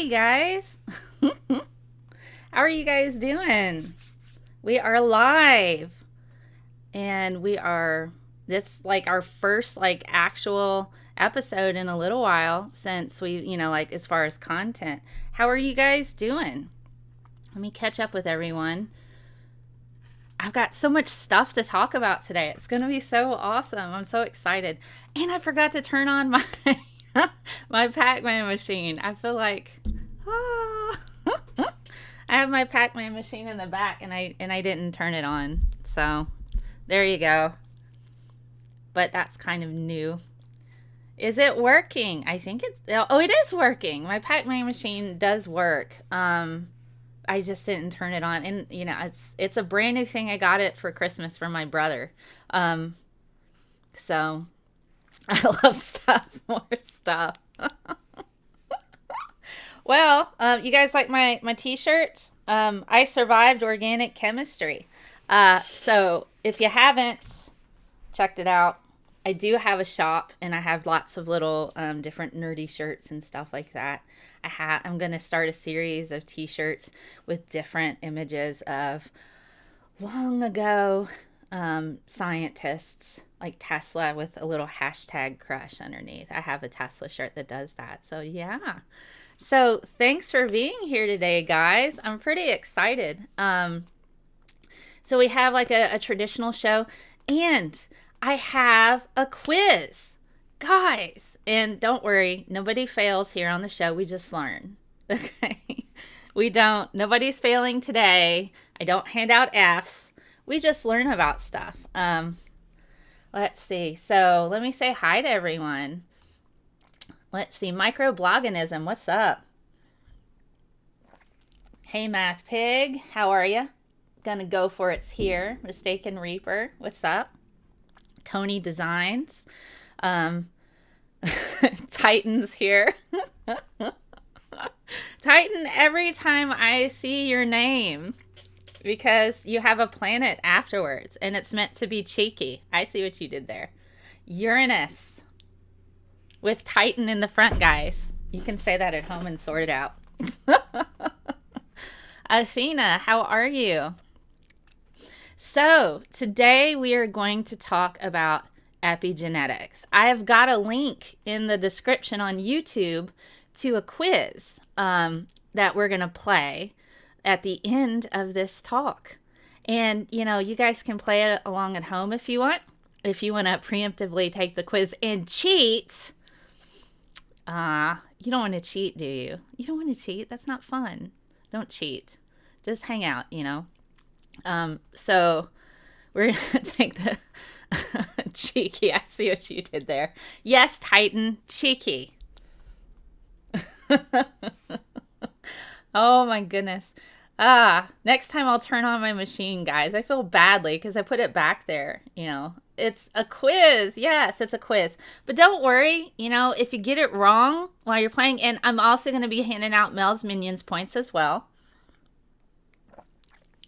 Hey guys. How are you guys doing? We are live and we are this like our first like actual episode in a little while since we, like as far as content. How are you guys doing? Let me catch up with everyone. I've got so much stuff to talk about today. It's going to be so awesome. I'm so excited. And I forgot to turn on my my Pac-Man machine. I feel like I have my Pac-Man machine in the back and I didn't turn it on. So, there you go. But that's kind of new. Is it working? I think it is working. My Pac-Man machine does work. I just didn't turn it on, and it's a brand new thing. I got it for Christmas from my brother. So I love stuff, more stuff. Well, you guys like my t-shirt? I survived organic chemistry. So if you haven't checked it out, I do have a shop, and I have lots of little different nerdy shirts and stuff like that. I'm going to start a series of t-shirts with different images of long ago scientists, like Tesla, with a little hashtag crush underneath. I have a Tesla shirt that does that. So yeah. So thanks for being here today, guys. I'm pretty excited. So we have like a traditional show, and I have a quiz, guys. And don't worry, nobody fails here on the show. We just learn. Okay. Nobody's failing today. I don't hand out F's. We just learn about stuff. Let's see. So let me say hi to everyone. Let's see. Microbloganism. What's up? Hey, Math Pig. How are you? Gonna go for it's here. Mistaken Reaper. What's up? Tony Designs. Titan's here. Titan, every time I see your name, because you have a planet afterwards and it's meant to be cheeky. I see what you did there. Uranus with Titan in the front, guys. You can say that at home and sort it out. Athena, how are you? So today we are going to talk about epigenetics. I have got a link in the description on YouTube to a quiz that we're going to play at the end of this talk. And, you guys can play it along at home if you want. If you want to preemptively take the quiz and cheat. You don't want to cheat, do you? You don't want to cheat? That's not fun. Don't cheat. Just hang out, So we're going to take the cheeky. I see what you did there. Yes, Titan, cheeky. Oh my goodness. Next time I'll turn on my machine, guys. I feel badly because I put it back there, It's a quiz. Yes, it's a quiz. But don't worry, if you get it wrong while you're playing, and I'm also going to be handing out Mel's Minions points as well.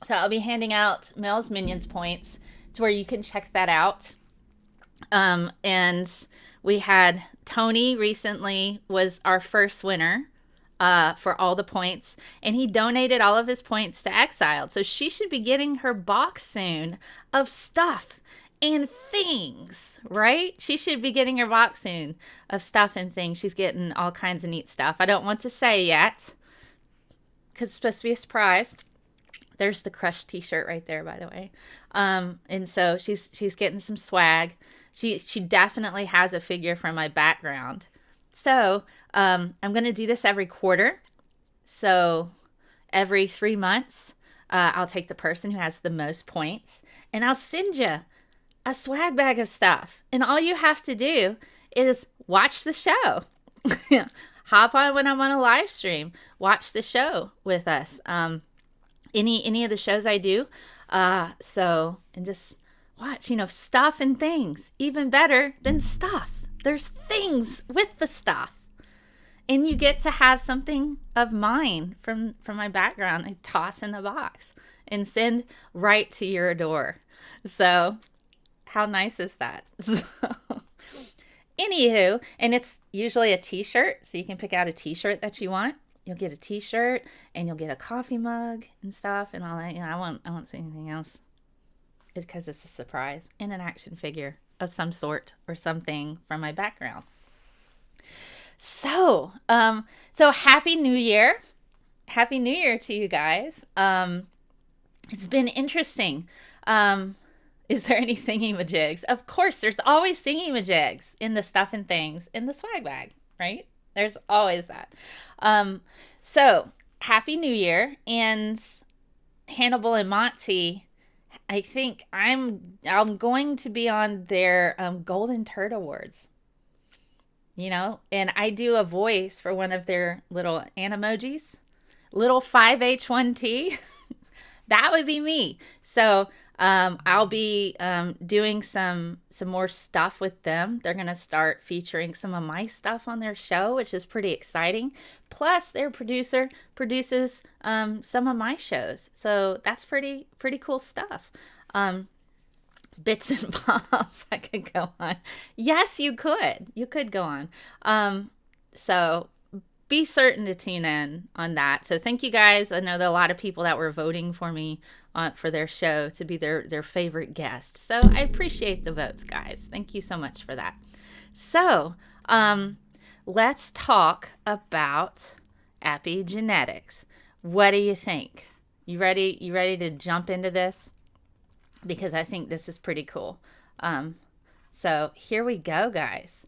So I'll be handing out Mel's Minions points to where you can check that out. And we had Tony recently was our first winner for all the points, and he donated all of his points to Exiled. So she should be getting her box soon of stuff and things, right? She should be getting her box soon of stuff and things. She's getting all kinds of neat stuff. I don't want to say yet because it's supposed to be a surprise. There's the Crush t-shirt right there, by the way. And so she's getting some swag. She definitely has a figure from my background. So I'm going to do this every quarter. So every 3 months, I'll take the person who has the most points, and I'll send you a swag bag of stuff. And all you have to do is watch the show. Hop on when I'm on a live stream. Watch the show with us. Any of the shows I do. And just watch, stuff and things. Even better than stuff. There's things with the stuff. And you get to have something of mine from my background. I toss in the box and send right to your door. So how nice is that? Anywho, and it's usually a t-shirt. So you can pick out a t-shirt that you want. You'll get a t-shirt and you'll get a coffee mug and stuff and all that. I won't say anything else. It's because it's a surprise and an action figure of some sort or something from my background. So happy New Year. Happy New Year to you guys. It's been interesting. Is there any thingy-majigs? Of course, there's always thingy-majigs in the stuff and things in the swag bag, right? There's always that. So happy New Year. And Hannibal and Monty, I think I'm going to be on their Golden Turd Awards. And I do a voice for one of their little animojis, little 5H1T. That would be me. So I'll be doing some more stuff with them. They're going to start featuring some of my stuff on their show, which is pretty exciting. Plus, their producer produces some of my shows. So that's pretty cool stuff. Bits and bobs I could go on. Yes, you could. You could go on. So be certain to tune in on that. So thank you guys. I know there are a lot of people that were voting for me for their show to be their favorite guest. So I appreciate the votes, guys. Thank you so much for that. So let's talk about epigenetics. What do you think? You ready to jump into this? Because I think this is pretty cool. So here we go, guys.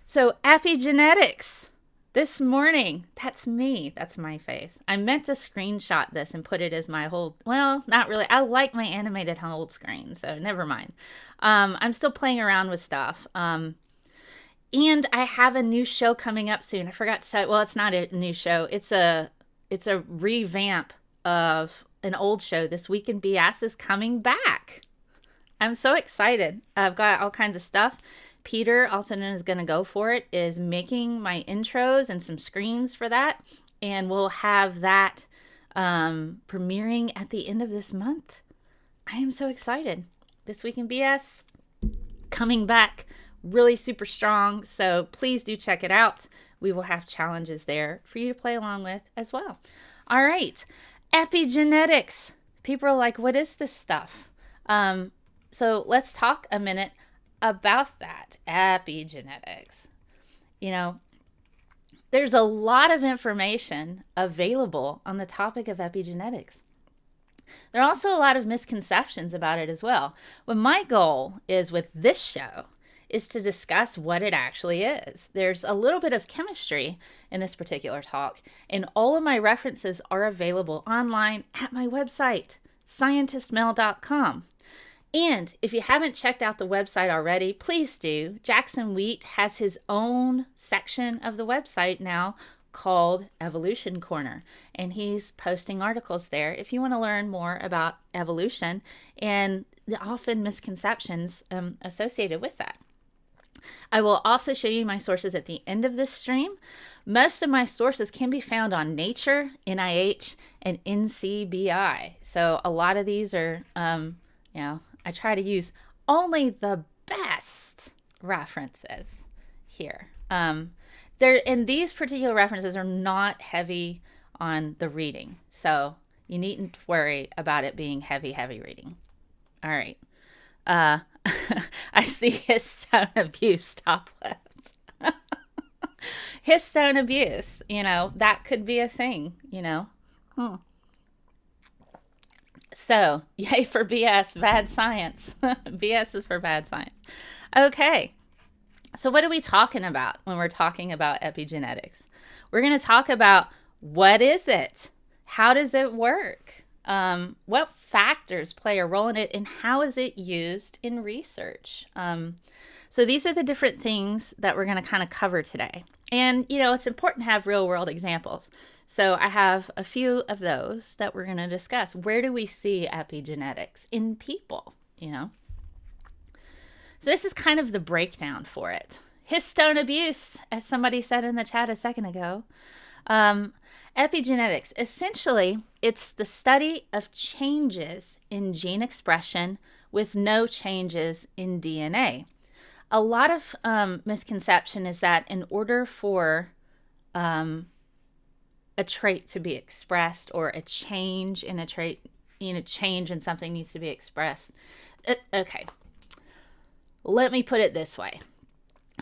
So epigenetics. This morning, that's me. That's my face. I meant to screenshot this and put it as my whole, well, not really. I like my animated whole screen, so never mind. I'm still playing around with stuff. And I have a new show coming up soon. I forgot to say, well, it's not a new show. It's a revamp of an old show. This Week in BS is coming back. I'm so excited. I've got all kinds of stuff. Peter, also known as Gonna Go For It, is making my intros and some screens for that. And we'll have that premiering at the end of this month. I am so excited. This Week in BS coming back really super strong. So please do check it out. We will have challenges there for you to play along with as well. All right. Epigenetics. People are like, what is this stuff? So let's talk a minute about that. Epigenetics. There's a lot of information available on the topic of epigenetics. There are also a lot of misconceptions about it as well. Well, my goal is with this show is to discuss what it actually is. There's a little bit of chemistry in this particular talk, and all of my references are available online at my website, ScientistMel.com. And if you haven't checked out the website already, please do. Jackson Wheat has his own section of the website now called Evolution Corner, and he's posting articles there if you want to learn more about evolution and the often misconceptions associated with that. I will also show you my sources at the end of this stream. Most of my sources can be found on Nature, NIH, and NCBI. So a lot of these are, I try to use only the best references here. And these particular references are not heavy on the reading. So you needn't worry about it being heavy that All right. I see histone abuse, stop left. Histone abuse, that could be a thing, So, yay for BS, bad science. BS is for bad science. Okay. So what are we talking about when we're talking about epigenetics? We're going to talk about what is it? How does it work? What factors play a role in it, and how is it used in research? So these are the different things that we're going to kind of cover today. And, it's important to have real world examples. So I have a few of those that we're going to discuss. Where do we see epigenetics in people, So this is kind of the breakdown for it. Histone abuse, as somebody said in the chat a second ago. Epigenetics, essentially, it's the study of changes in gene expression with no changes in DNA. A lot of misconception is that in order for a trait to be expressed, or a change in a trait, change in something needs to be expressed. Okay. Let me put it this way.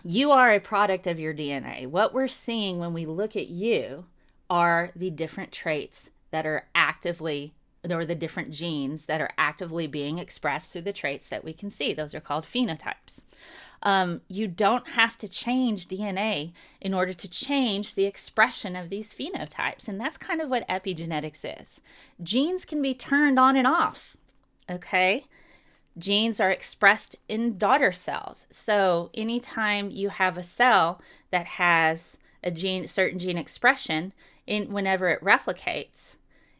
You are a product of your DNA. What we're seeing when we look at you are the different traits that are actively, or the different genes that are actively being expressed through the traits that we can see. Those are called phenotypes. You don't have to change DNA in order to change the expression of these phenotypes. And that's kind of what epigenetics is. Genes can be turned on and off, okay? Genes are expressed in daughter cells. So anytime you have a cell that has a certain gene expression, whenever it replicates,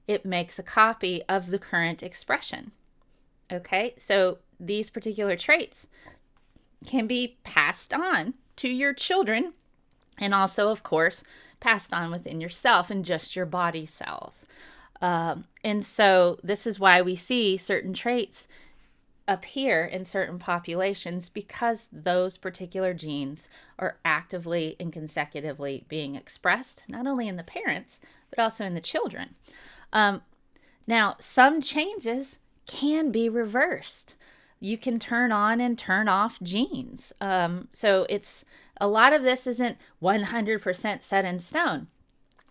it makes a copy of the current expression. Okay, so these particular traits can be passed on to your children, and also, of course, passed on within yourself and just your body cells. And so this is why we see certain traits appear in certain populations, because those particular genes are actively and consecutively being expressed, not only in the parents, but also in the children. Now, some changes can be reversed. You can turn on and turn off genes. So a lot of this isn't 100% set in stone.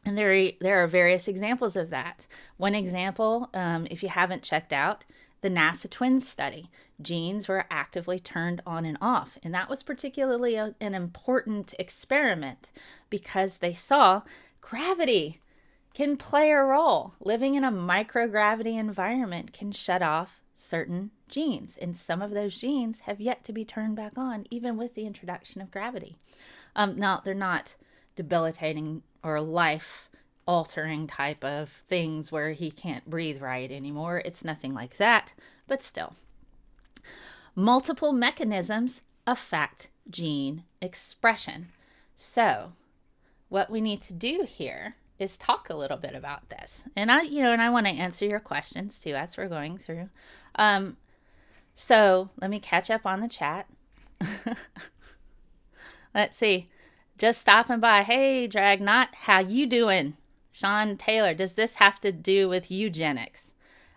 And there are various examples of that. One example, if you haven't checked out, the NASA twins study, genes were actively turned on and off. And that was particularly an important experiment because they saw gravity can play a role. Living in a microgravity environment can shut off certain genes. And some of those genes have yet to be turned back on, even with the introduction of gravity. Now, they're not debilitating or life altering type of things where he can't breathe right anymore. It's nothing like that, but still. Multiple mechanisms affect gene expression. So what we need to do here is talk a little bit about this. And I want to answer your questions too as we're going through. So let me catch up on the chat. Let's see. Just stopping by. Hey, Dragnot, how you doing? Sean Taylor, does this have to do with eugenics?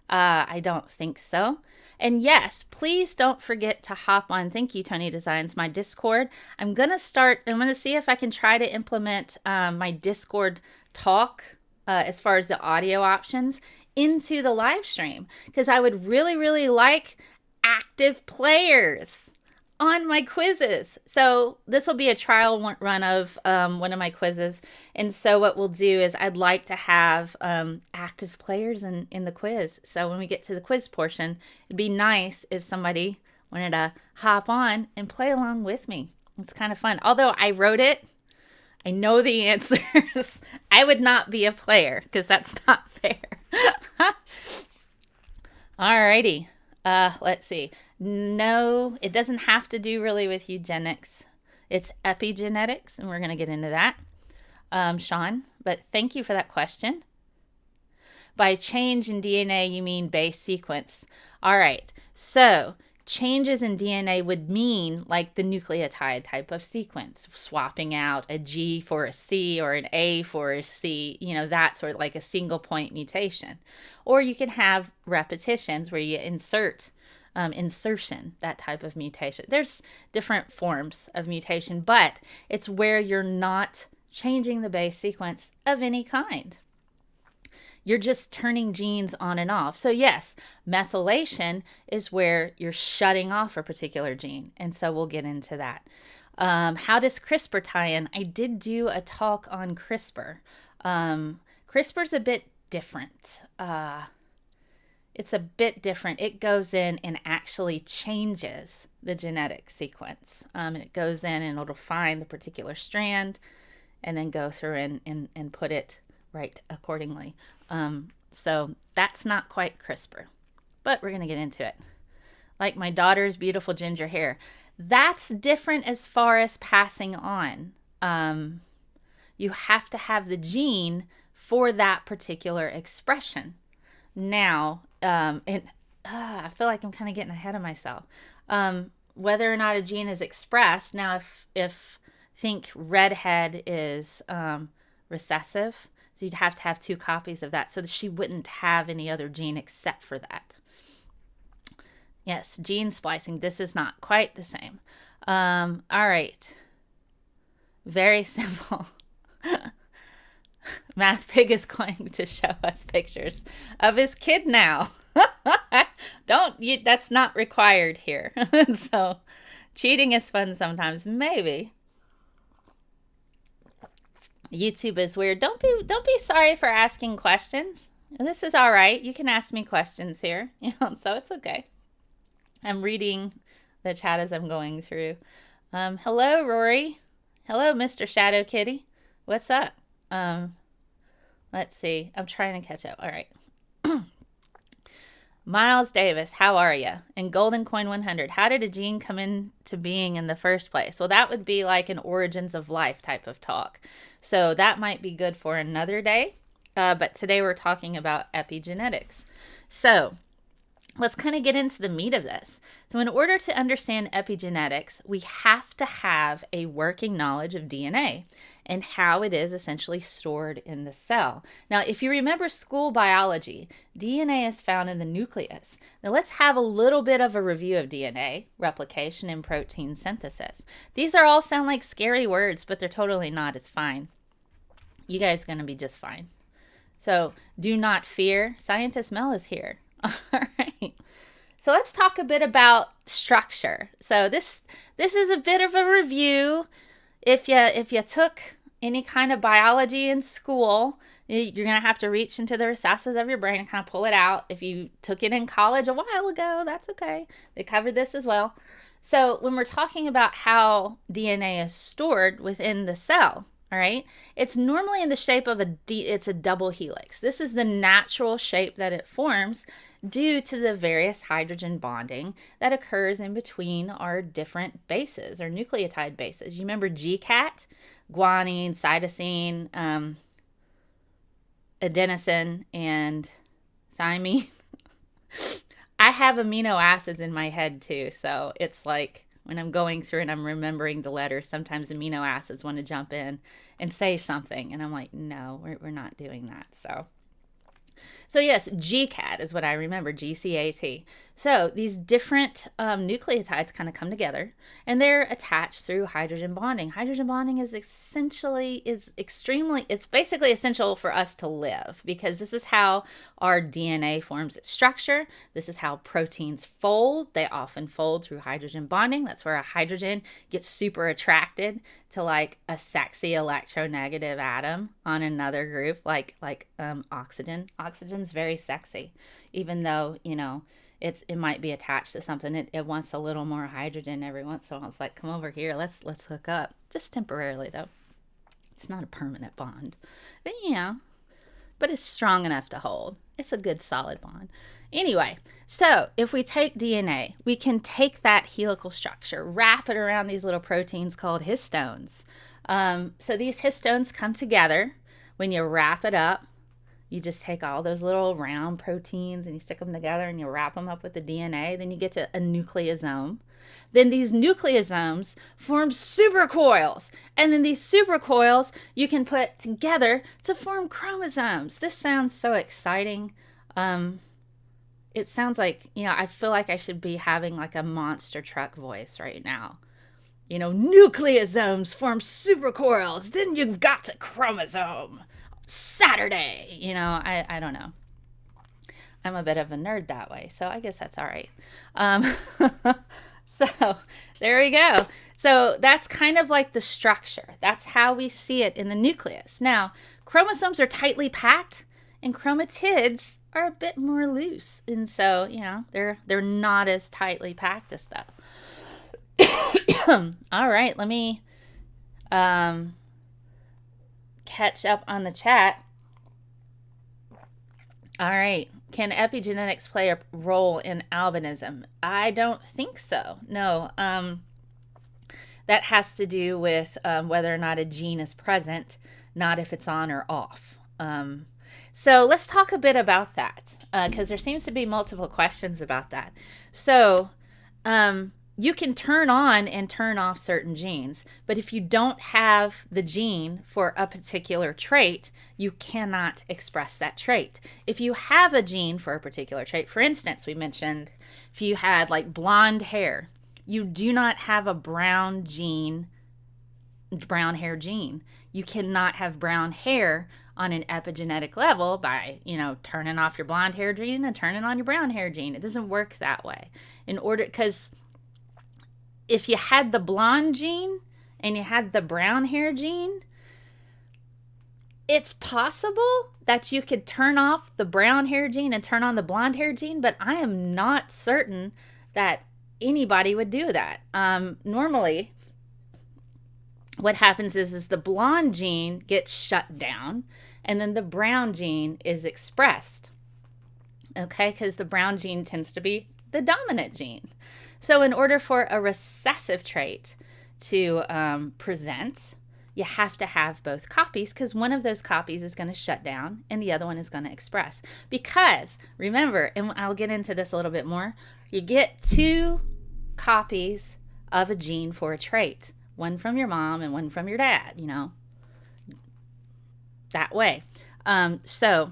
I don't think so. And yes, please don't forget to hop on. Thank you, Tony Designs, my Discord. I'm going to see if I can try to implement my Discord talk as far as the audio options into the live stream, because I would really, really like active players on my quizzes. So this will be a trial run of one of my quizzes. And so what we'll do is I'd like to have active players in the quiz. So when we get to the quiz portion, it'd be nice if somebody wanted to hop on and play along with me. It's kind of fun. Although I wrote it, I know the answers. I would not be a player because that's not fair. Alrighty. Let's see. No, it doesn't have to do really with eugenics. It's epigenetics, and we're going to get into that, Sean. But thank you for that question. By change in DNA, you mean base sequence. All right. So changes in DNA would mean like the nucleotide type of sequence, swapping out a G for a C or an A for a C, that sort of like a single point mutation. Or you can have repetitions where you insert insertion, that type of mutation. There's different forms of mutation, but it's where you're not changing the base sequence of any kind. You're just turning genes on and off. So yes, methylation is where you're shutting off a particular gene. And so we'll get into that. How does CRISPR tie in? I did do a talk on CRISPR. CRISPR's a bit different. It's a bit different. It goes in and actually changes the genetic sequence. And it goes in and it'll find the particular strand and then go through and put it right accordingly. So that's not quite CRISPR, but we're going to get into it. Like my daughter's beautiful ginger hair. That's different as far as passing on. You have to have the gene for that particular expression. Now, I feel like I'm kind of getting ahead of myself. Whether or not a gene is expressed, now if think redhead is recessive, So you'd have to have 2 copies of that so that she wouldn't have any other gene except for that. Yes, gene splicing. This is not quite the same. All right. Very simple. Math Pig is going to show us pictures of his kid now. That's not required here. So cheating is fun sometimes, maybe. YouTube is weird. Don't be sorry for asking questions. This is all right. You can ask me questions here, so it's okay. I'm reading the chat as I'm going through. Hello, Rory. Hello, Mr. Shadow Kitty. What's up? Let's see. I'm trying to catch up. All right. Miles Davis, how are you? And Golden Coin 100, how did a gene come into being in the first place? Well, that would be like an origins of life type of talk. So that might be good for another day. But today we're talking about epigenetics. So let's kind of get into the meat of this. So in order to understand epigenetics, we have to have a working knowledge of DNA and how it is essentially stored in the cell. Now, if you remember school biology, DNA is found in the nucleus. Now let's have a little bit of a review of DNA, replication, and protein synthesis. These all sound like scary words, but they're totally not. It's fine. You guys are going to be just fine. So do not fear. Scientist Mel is here. All right. So let's talk a bit about structure. So this is a bit of a review. If you took any kind of biology in school, you're going to have to reach into the recesses of your brain and kind of pull it out. If you took it in college a while ago, that's okay. They covered this as well. So when we're talking about how DNA is stored within the cell, all right, it's normally in the shape of it's a double helix. This is the natural shape that it forms due to the various hydrogen bonding that occurs in between our different bases or nucleotide bases. You remember GCAT, guanine, cytosine, adenosine, and thymine. I have amino acids in my head too, so it's like when I'm going through and I'm remembering the letters, sometimes amino acids want to jump in and say something, and I'm like, no, we're not doing that. So yes, GCAT is what I remember, GCAT. So these different nucleotides kind of come together and they're attached through hydrogen bonding. Hydrogen bonding is it's basically essential for us to live because this is how our DNA forms its structure. This is how proteins fold. They often fold through hydrogen bonding. That's where a hydrogen gets super attracted to like a sexy electronegative atom on another group, like oxygen. Oxygen's very sexy, even though, it might be attached to something. It wants a little more hydrogen every once in a while. It's like, come over here, let's hook up. Just temporarily though. It's not a permanent bond. But it's strong enough to hold. It's a good solid bond. Anyway, so if we take DNA, we can take that helical structure, wrap it around these little proteins called histones. So these histones come together. When you wrap it up, you just take all those little round proteins and you stick them together and you wrap them up with the DNA. Then you get to a nucleosome. Then these nucleosomes form supercoils. And then these supercoils you can put together to form chromosomes. This sounds so exciting. It sounds like, I feel like I should be having like a monster truck voice right now. Nucleosomes form supercoils. Then you've got a chromosome. Saturday, I don't know. I'm a bit of a nerd that way, so I guess that's all right. So there we go. So that's kind of like the structure. That's how we see it in the nucleus. Now, chromosomes are tightly packed and chromatids are a bit more loose. And so, they're not as tightly packed as stuff. All right, let me catch up on the chat. All right. Can epigenetics play a role in albinism? I don't think so. No. That has to do with whether or not a gene is present, not if it's on or off. So let's talk a bit about that because there seems to be multiple questions about that. So you can turn on and turn off certain genes, but if you don't have the gene for a particular trait, you cannot express that trait. If you have a gene for a particular trait, for instance, we mentioned if you had like blonde hair, you do not have a brown hair gene. You cannot have brown hair on an epigenetic level by, turning off your blonde hair gene and turning on your brown hair gene. It doesn't work that way. Because if you had the blonde gene and you had the brown hair gene, it's possible that you could turn off the brown hair gene and turn on the blonde hair gene, but I am not certain that anybody would do that. Normally, what happens is the blonde gene gets shut down and then the brown gene is expressed. Okay, because the brown gene tends to be the dominant gene. So in order for a recessive trait to present, you have to have both copies, because one of those copies is going to shut down and the other one is going to express. Because remember, and I'll get into this a little bit more, you get 2 copies of a gene for a trait. One from your mom and one from your dad, that way. So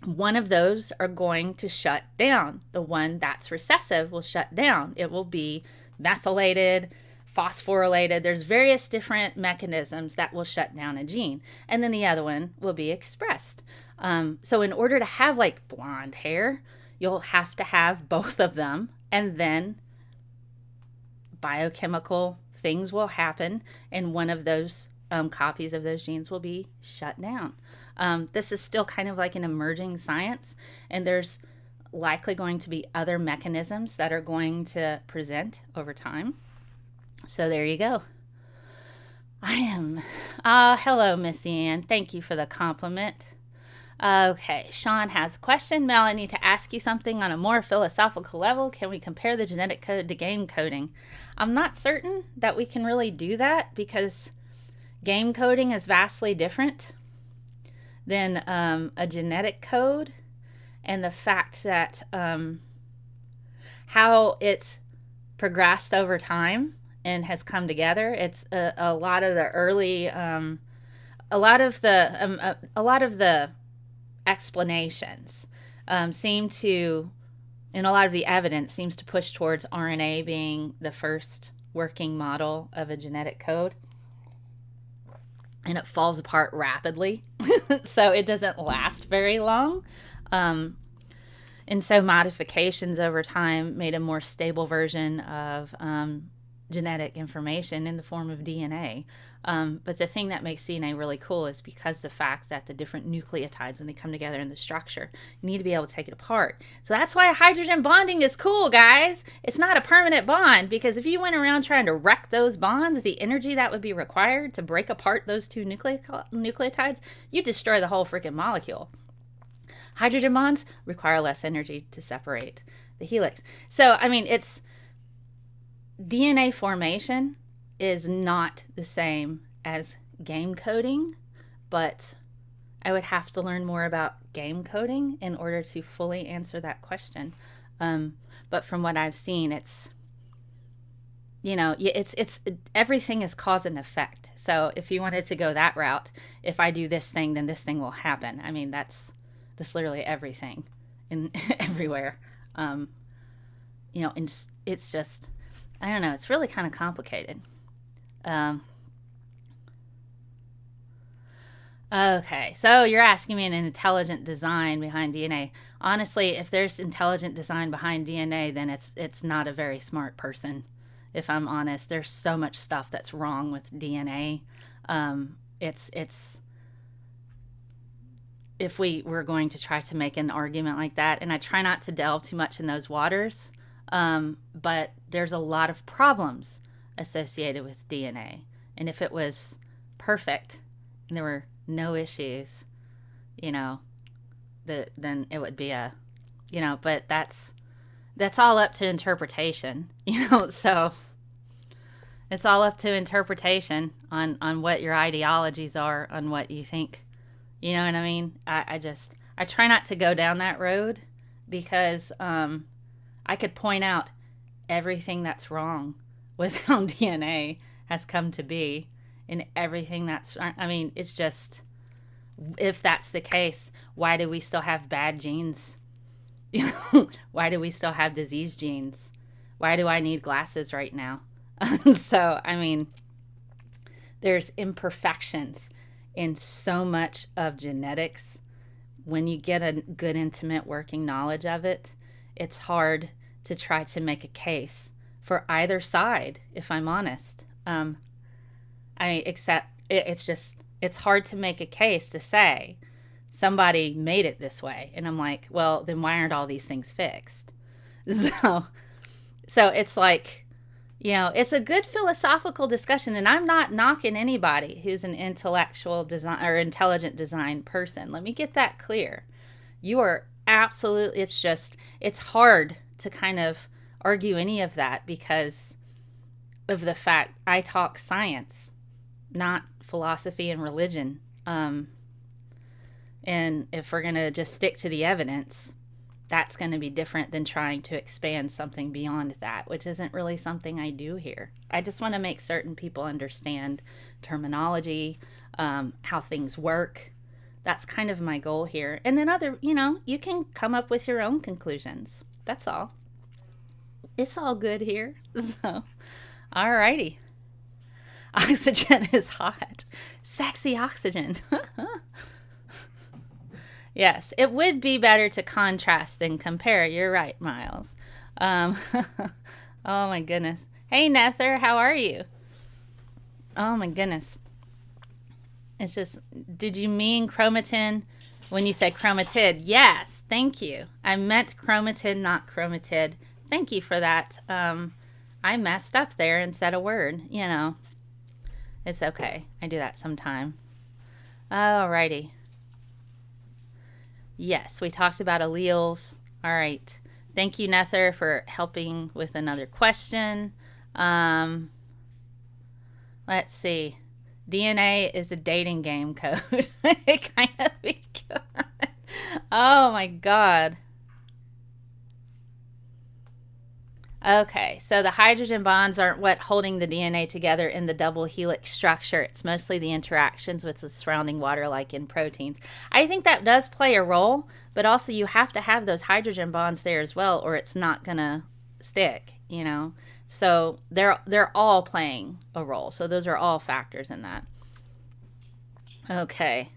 one of those are going to shut down. The one that's recessive will shut down. It will be methylated, phosphorylated. There's various different mechanisms that will shut down a gene. And then the other one will be expressed. So in order to have like blonde hair, you'll have to have both of them. And then biochemical things will happen. And one of those copies of those genes will be shut down. This is still kind of like an emerging science, and there's likely going to be other mechanisms that are going to present over time. So there you go. Hello, Miss Ann. Thank you for the compliment. Okay, Sean has a question. Mel, I need to ask you something on a more philosophical level. Can we compare the genetic code to game coding? I'm not certain that we can really do that, because game coding is vastly different than a genetic code, and the fact that how it's progressed over time and has come together. It's a lot of the early, a lot of the explanations seem to, and a lot of the evidence seems to push towards RNA being the first working model of a genetic code. And it falls apart rapidly, so it doesn't last very long. And so modifications over time made a more stable version of genetic information in the form of DNA. But the thing that makes DNA really cool is because the fact that the different nucleotides, when they come together in the structure, you need to be able to take it apart. So that's why hydrogen bonding is cool, guys. It's not a permanent bond, because if you went around trying to wreck those bonds, the energy that would be required to break apart those 2 nucleotides, you destroy the whole freaking molecule. Hydrogen bonds require less energy to separate the helix. So, I mean, it's DNA formation is not the same as game coding, but I would have to learn more about game coding in order to fully answer that question. But from what I've seen, it's everything is cause and effect. So if you wanted to go that route, if I do this thing, then this thing will happen. I mean, that's literally everything in everywhere. And it's just, I don't know, it's really kind of complicated. Okay, so you're asking me an intelligent design behind DNA. Honestly, if there's intelligent design behind DNA, then it's not a very smart person. If I'm honest, there's so much stuff that's wrong with DNA. It's if we were going to try to make an argument like that, and I try not to delve too much in those waters, but there's a lot of problems associated with DNA. And if it was perfect and there were no issues, then it would be but that's all up to interpretation, so it's all up to interpretation on what your ideologies are, on what you think, you know what I mean? I try not to go down that road, because I could point out everything that's wrong with how DNA has come to be, and everything that's, I mean, it's just, if that's the case, why do we still have bad genes? Why do we still have disease genes? Why do I need glasses right now? So, I mean, there's imperfections in so much of genetics. When you get a good, intimate working knowledge of it, it's hard to try to make a case for either side, if I'm honest. Except it's just, it's hard to make a case to say somebody made it this way. And I'm like, well, then why aren't all these things fixed? So it's like, it's a good philosophical discussion, and I'm not knocking anybody who's an intellectual design or intelligent design person. Let me get that clear. You are absolutely, it's hard to kind of argue any of that because of the fact I talk science, not philosophy and religion. And if we're going to just stick to the evidence, that's going to be different than trying to expand something beyond that, which isn't really something I do here. I just want to make certain people understand terminology, how things work. That's kind of my goal here. And then you can come up with your own conclusions. That's all. It's all good here. So, alrighty. Oxygen is hot. Sexy oxygen. Yes, it would be better to contrast than compare. You're right, Miles. Oh my goodness. Hey, Nether, how are you? Oh my goodness. It's just, did you mean chromatin when you said chromatid? Yes, thank you. I meant chromatid, not chromatid. Thank you for that. I messed up there and said a word, It's okay. I do that sometime. Alrighty. Yes, we talked about alleles. All right. Thank you, Nether, for helping with another question. Let's see. DNA is a dating game code. It kind of becomes. Oh, my God. Okay, so the hydrogen bonds aren't what holding the DNA together in the double helix structure. It's mostly the interactions with the surrounding water, like in proteins. I think that does play a role, but also you have to have those hydrogen bonds there as well, or it's not gonna stick, So they're all playing a role. So those are all factors in that. Okay.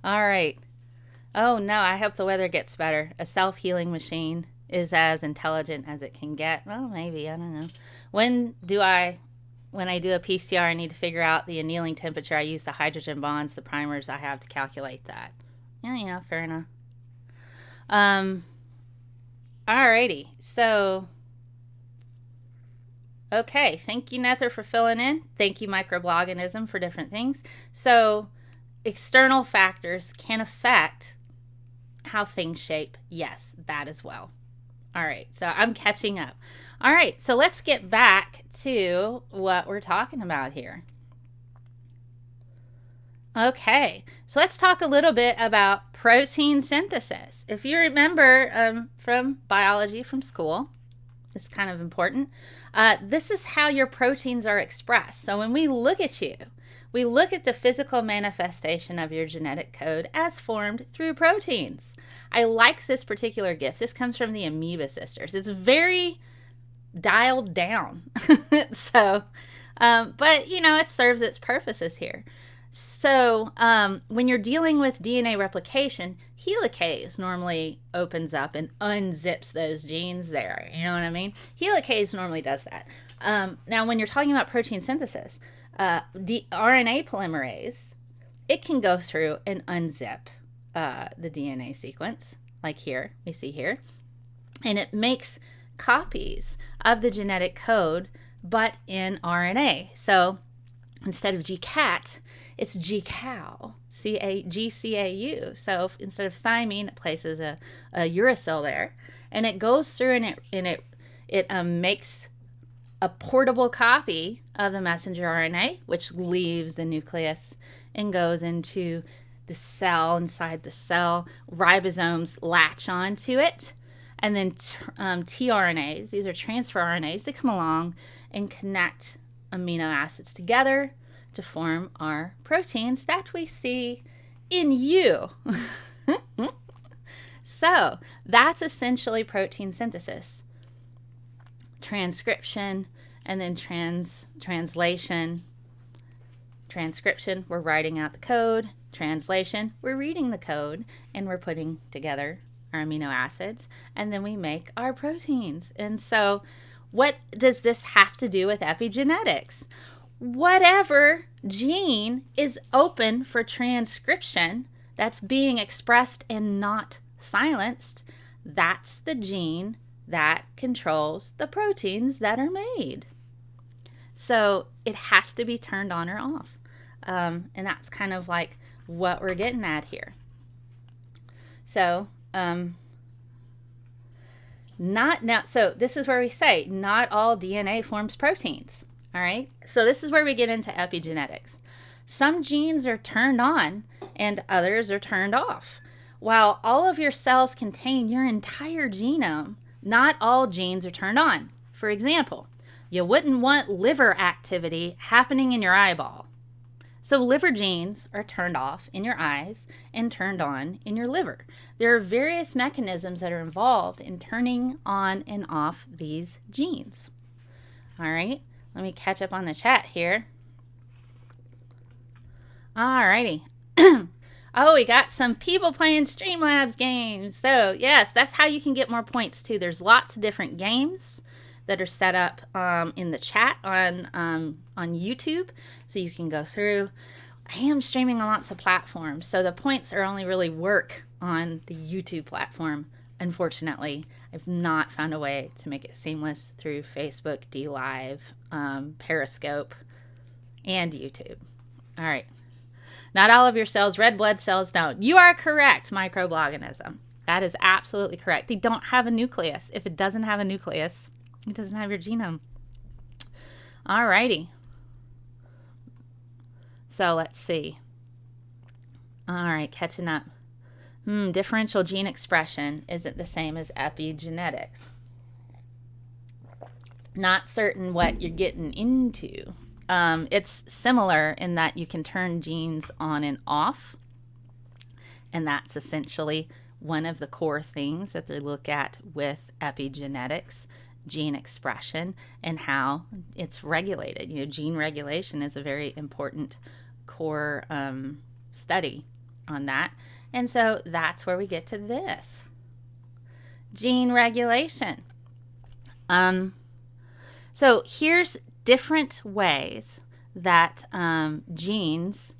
All right. Oh no, I hope the weather gets better. A self-healing machine is as intelligent as it can get. Well, maybe, I don't know. When I do a PCR, I need to figure out the annealing temperature. I use the hydrogen bonds, the primers I have to calculate that. Yeah, fair enough. Alrighty, so, okay, thank you, Nether, for filling in. Thank you, Microbloganism, for different things. So, external factors can affect how things shape. Yes, that as well. All right, so I'm catching up. All right, so let's get back to what we're talking about here. Okay, so let's talk a little bit about protein synthesis. If you remember from biology from school, it's kind of important. This is how your proteins are expressed. So when we look at you, we look at the physical manifestation of your genetic code as formed through proteins. I like this particular gift. This comes from the Amoeba Sisters. It's very dialed down. So, but it serves its purposes here. So when you're dealing with DNA replication, helicase normally opens up and unzips those genes there. You know what I mean? Helicase normally does that. Now, when you're talking about protein synthesis, RNA polymerase, it can go through and unzip the DNA sequence, like here, we see here, and it makes copies of the genetic code, but in RNA. So instead of GCAT, it's GCAU, GCAU. So instead of thymine, it places a uracil there, and it goes through and it makes a portable copy of the messenger RNA, which leaves the nucleus and goes into the cell. Inside the cell, ribosomes latch onto it, And then tRNAs, these are transfer RNAs, they come along and connect amino acids together to form our proteins that we see in you. So that's essentially protein synthesis. Transcription, and then translation. Transcription, we're writing out the code. Translation, we're reading the code, and we're putting together our amino acids, and then we make our proteins. And so what does this have to do with epigenetics? Whatever gene is open for transcription that's being expressed and not silenced, that's the gene that controls the proteins that are made. So it has to be turned on or off. And that's kind of like what we're getting at here. So, so this is where we say not all DNA forms proteins. All right. So this is where we get into epigenetics. Some genes are turned on and others are turned off. While all of your cells contain your entire genome, not all genes are turned on. For example, you wouldn't want liver activity happening in your eyeball. So liver genes are turned off in your eyes and turned on in your liver. There are various mechanisms that are involved in turning on and off these genes. All right, let me catch up on the chat here. All righty. Oh, we got some people playing Streamlabs games. So yes, that's how you can get more points too. There's lots of different games that are set up in the chat on YouTube, so you can go through. I am streaming on lots of platforms, so the points are only really work on the YouTube platform. Unfortunately, I've not found a way to make it seamless through Facebook, DLive, Periscope, and YouTube. All right. Not all of your cells, red blood cells don't. You are correct, microorganism. That is absolutely correct. They don't have a nucleus. If it doesn't have a nucleus, it doesn't have your genome. All righty. So let's see. All right, catching up. Differential gene expression isn't the same as epigenetics. Not certain what you're getting into. It's similar in that you can turn genes on and off. And that's essentially one of the core things that they look at with epigenetics, gene expression, and how it's regulated. You know, gene regulation is a very important core study on that. And so that's where we get to this. Gene regulation. So here's different ways that genes,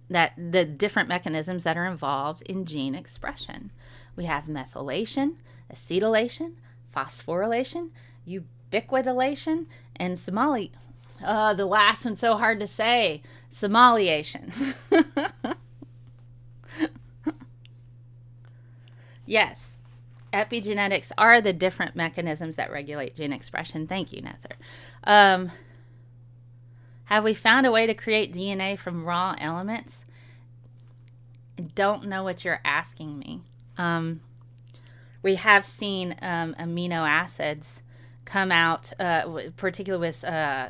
that the different mechanisms that are involved in gene expression. We have methylation, acetylation, phosphorylation, ubiquitination, and the last one's so hard to say, sommeliation. Yes, epigenetics are the different mechanisms that regulate gene expression. Thank you, Nether. Have we found a way to create DNA from raw elements? I don't know what you're asking me. We have seen amino acids come out, particularly with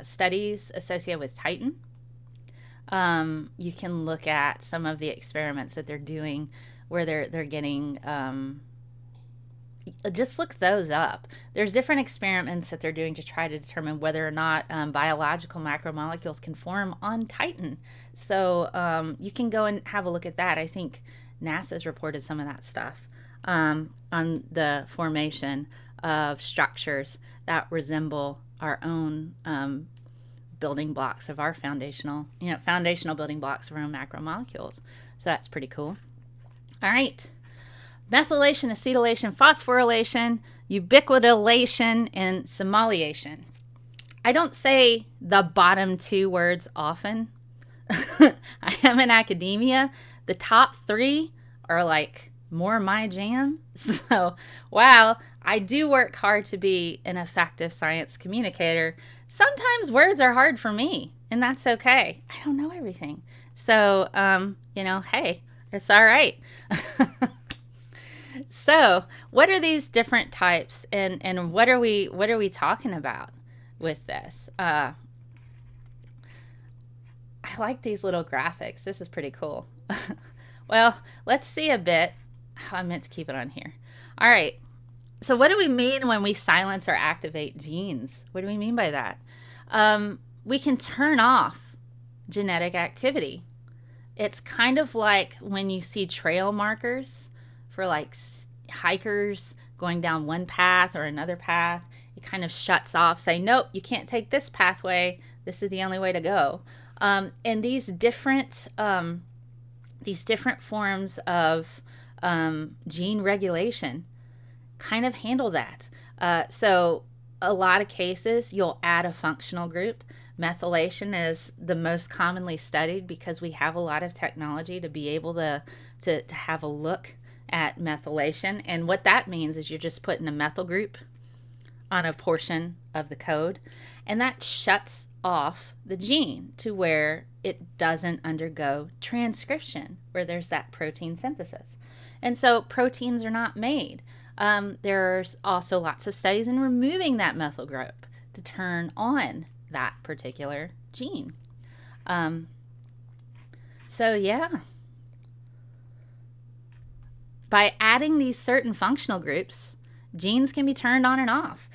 studies associated with Titan. You can look at some of the experiments that they're doing where they're getting, just look those up. There's different experiments that they're doing to try to determine whether or not biological macromolecules can form on Titan. So you can go and have a look at that. I think NASA's reported some of that stuff on the formation of structures that resemble our own building blocks of our foundational building blocks of our own macromolecules. So that's pretty cool. All right. Methylation, acetylation, phosphorylation, ubiquitination, and sommeliation. I don't say the bottom two words often. I am in academia. The top three are like more my jam. So while I do work hard to be an effective science communicator, sometimes words are hard for me, and that's okay. I don't know everything. So, hey, it's all right. So what are these different types, and what are we talking about with this? I like these little graphics. This is pretty cool. Well, let's see a bit. I meant to keep it on here. All right. So what do we mean when we silence or activate genes? What do we mean by that? We can turn off genetic activity. It's kind of like when you see trail markers for like hikers going down one path or another path. It kind of shuts off, say, nope, you can't take this pathway. This is the only way to go. And these different forms of gene regulation kind of handle that. So a lot of cases, you'll add a functional group. Methylation is the most commonly studied because we have a lot of technology to be able to have a look at methylation. And what that means is you're just putting a methyl group on a portion of the code, and that shuts off the gene to where it doesn't undergo transcription, where there's that protein synthesis. And so proteins are not made. There's also lots of studies in removing that methyl group to turn on that particular gene. So yeah, by adding these certain functional groups, genes can be turned on and off.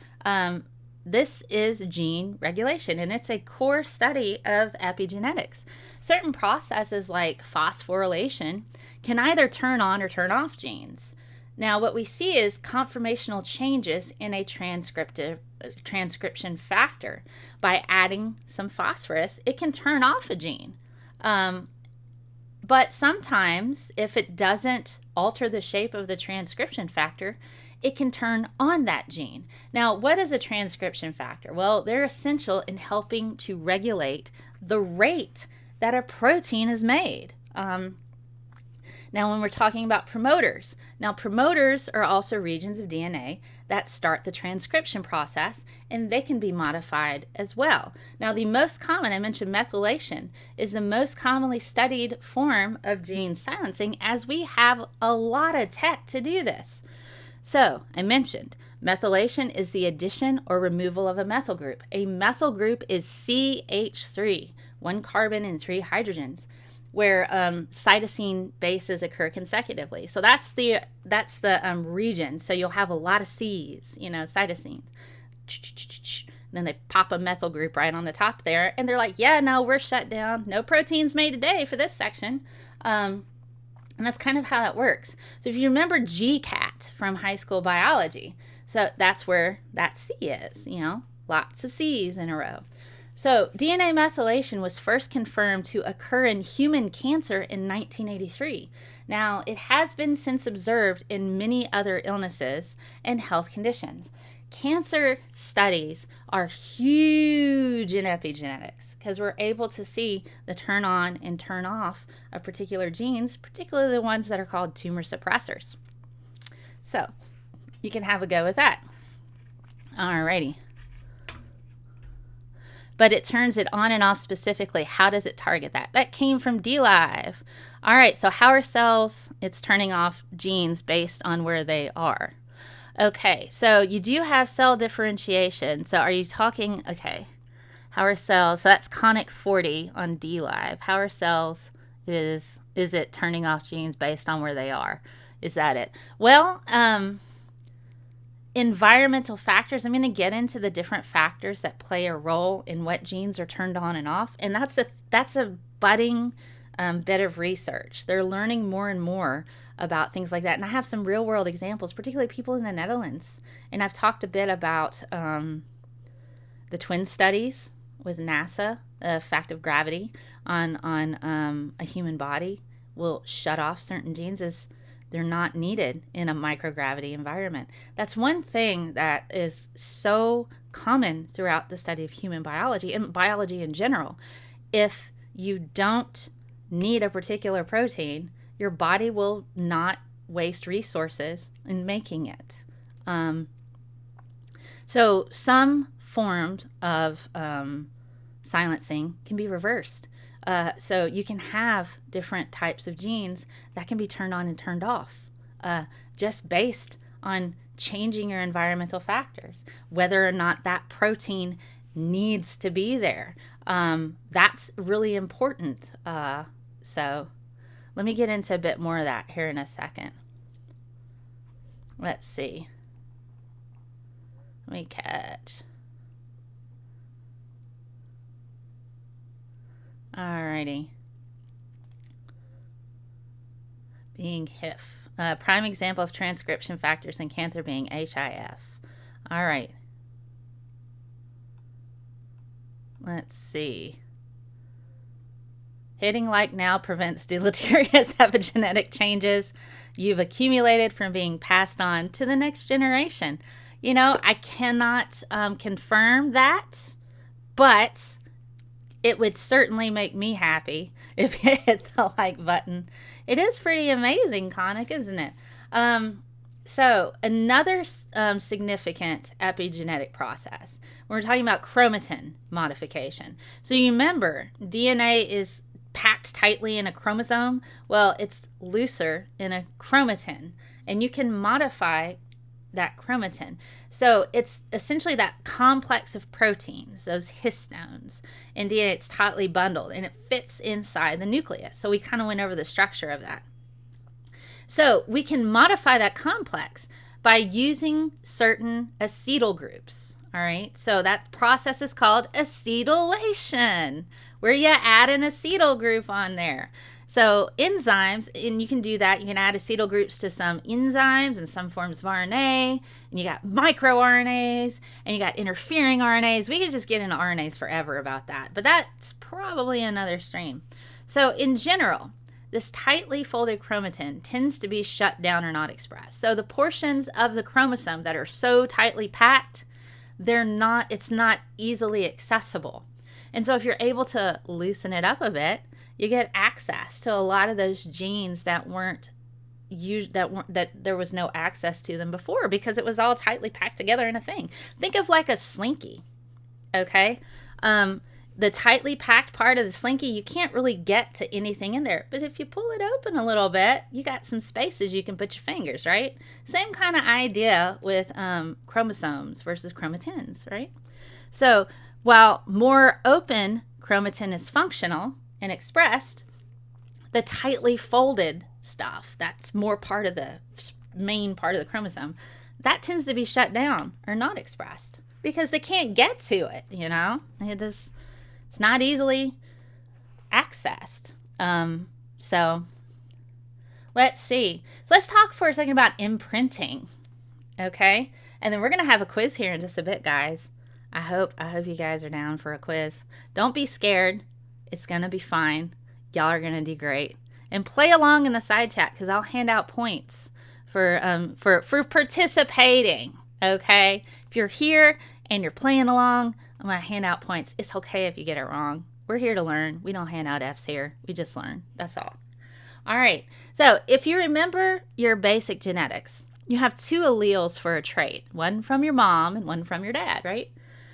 This is gene regulation, and it's a core study of epigenetics. Certain processes like phosphorylation can either turn on or turn off genes. Now, what we see is conformational changes in a transcription factor. By adding some phosphorus, it can turn off a gene. But sometimes, if it doesn't alter the shape of the transcription factor, it can turn on that gene. Now, what is a transcription factor? Well, they're essential in helping to regulate the rate that a protein is made. Now, when we're talking about promoters, promoters are also regions of DNA that start the transcription process, and they can be modified as well. Now, the most common, I mentioned methylation, is the most commonly studied form of gene silencing, as we have a lot of tech to do this. So, I mentioned methylation is the addition or removal of a methyl group. A methyl group is CH3, 1 carbon and 3 hydrogens, where cytosine bases occur consecutively. So that's the region. So you'll have a lot of C's, cytosine. Then they pop a methyl group right on the top there, and they're like, yeah, no, we're shut down. No proteins made today for this section. And that's kind of how that works. So if you remember GCAT from high school biology, so that's where that C is, lots of C's in a row. So DNA methylation was first confirmed to occur in human cancer in 1983. Now, it has been since observed in many other illnesses and health conditions. Cancer studies are huge in epigenetics because we're able to see the turn on and turn off of particular genes, particularly the ones that are called tumor suppressors. So you can have a go with that. Alrighty. But it turns it on and off specifically. How does it target that? That came from DLive. All right, so how are cells? It's turning off genes based on where they are. Okay, so you do have cell differentiation. So are you talking, okay, how are cells? So that's conic 40 on DLive. How are cells? Is it turning off genes based on where they are? Is that it? Well, environmental factors, I'm going to get into the different factors that play a role in what genes are turned on and off. And that's a budding bit of research. They're learning more and more about things like that. And I have some real world examples, particularly people in the Netherlands. And I've talked a bit about the twin studies with NASA, the effect of gravity on a human body will shut off certain genes as they're not needed in a microgravity environment. That's one thing that is so common throughout the study of human biology and biology in general. If you don't need a particular protein, your body will not waste resources in making it. So some forms of silencing can be reversed. So you can have different types of genes that can be turned on and turned off just based on changing your environmental factors, whether or not that protein needs to be there. That's really important. So let me get into a bit more of that here in a second. Let's see. Let me catch. Alrighty. Being HIF. Prime example of transcription factors in cancer being HIF. All right. Let's see. Hitting like now prevents deleterious epigenetic changes you've accumulated from being passed on to the next generation. You know, I cannot confirm that, but it would certainly make me happy if you hit the like button. It is pretty amazing, Conic, isn't it? So another significant epigenetic process, we're talking about chromatin modification. So you remember, DNA is packed tightly in a chromosome. Well, it's looser in a chromatin, and you can modify that chromatin. So it's essentially that complex of proteins, those histones. In DNA, it's tightly bundled, and it fits inside the nucleus. So we kind of went over the structure of that. So we can modify that complex by using certain acetyl groups. All right, so that process is called acetylation, where you add an acetyl group on there. So enzymes, and you can do that. You can add acetyl groups to some enzymes and some forms of RNA, and you got microRNAs, and you got interfering RNAs. We could just get into RNAs forever about that, but that's probably another stream. So in general, this tightly folded chromatin tends to be shut down or not expressed. So the portions of the chromosome that are so tightly packed, it's not easily accessible. And so if you're able to loosen it up a bit, you get access to a lot of those genes that weren't used, that there was no access to them before, because it was all tightly packed together in a thing. Think of like a slinky, okay? The tightly packed part of the slinky, you can't really get to anything in there. But if you pull it open a little bit, you got some spaces you can put your fingers, right? Same kind of idea with chromosomes versus chromatins, right? So while more open chromatin is functional and expressed, the tightly folded stuff, that's more part of the main part of the chromosome, that tends to be shut down or not expressed because they can't get to it, you know? It's not easily accessed. So let's see. So let's talk for a second about imprinting, okay? And then we're going to have a quiz here in just a bit, guys. I hope you guys are down for a quiz. Don't be scared. It's going to be fine. Y'all are going to do great. And play along in the side chat, because I'll hand out points for participating, okay? If you're here and you're playing along, I'm going to hand out points. It's okay if you get it wrong. We're here to learn. We don't hand out F's here. We just learn. That's all. All right. So if you remember your basic genetics, you have two alleles for a trait, one from your mom and one from your dad, right?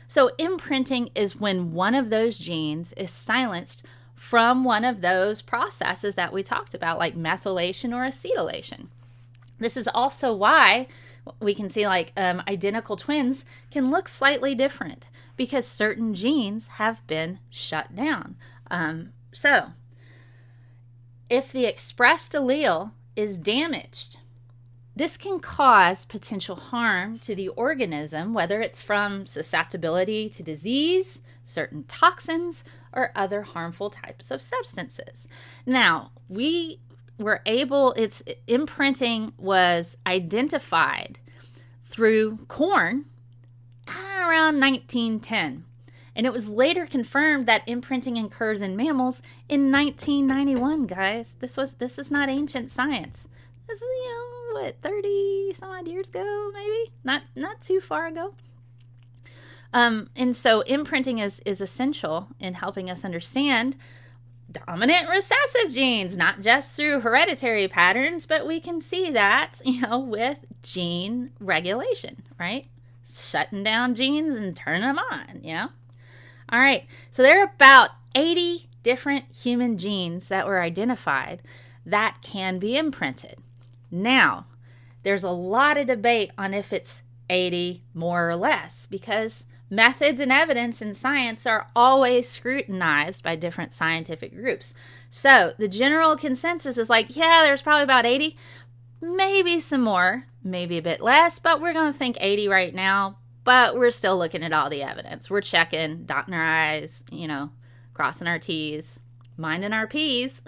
So imprinting is when one of those genes is silenced from one of those processes that we talked about, like methylation or acetylation. This is also why we can see like identical twins can look slightly different, because certain genes have been shut down. So if the expressed allele is damaged, this can cause potential harm to the organism, whether it's from susceptibility to disease, certain toxins, or other harmful types of substances. Now, imprinting was identified through corn around 1910. And it was later confirmed that imprinting occurs in mammals in 1991, guys. This is not ancient science. This is, 30 some odd years ago, maybe? Not too far ago. And so imprinting is essential in helping us understand dominant recessive genes, not just through hereditary patterns, but we can see that, with gene regulation, right? Shutting down genes and turning them on, All right, so there are about 80 different human genes that were identified that can be imprinted. Now, there's a lot of debate on if it's 80 more or less, because methods and evidence in science are always scrutinized by different scientific groups. So the general consensus is like, yeah, there's probably about 80, maybe some more, maybe a bit less, but we're going to think 80 right now. But we're still looking at all the evidence. We're checking, dotting our I's, crossing our T's, minding our P's.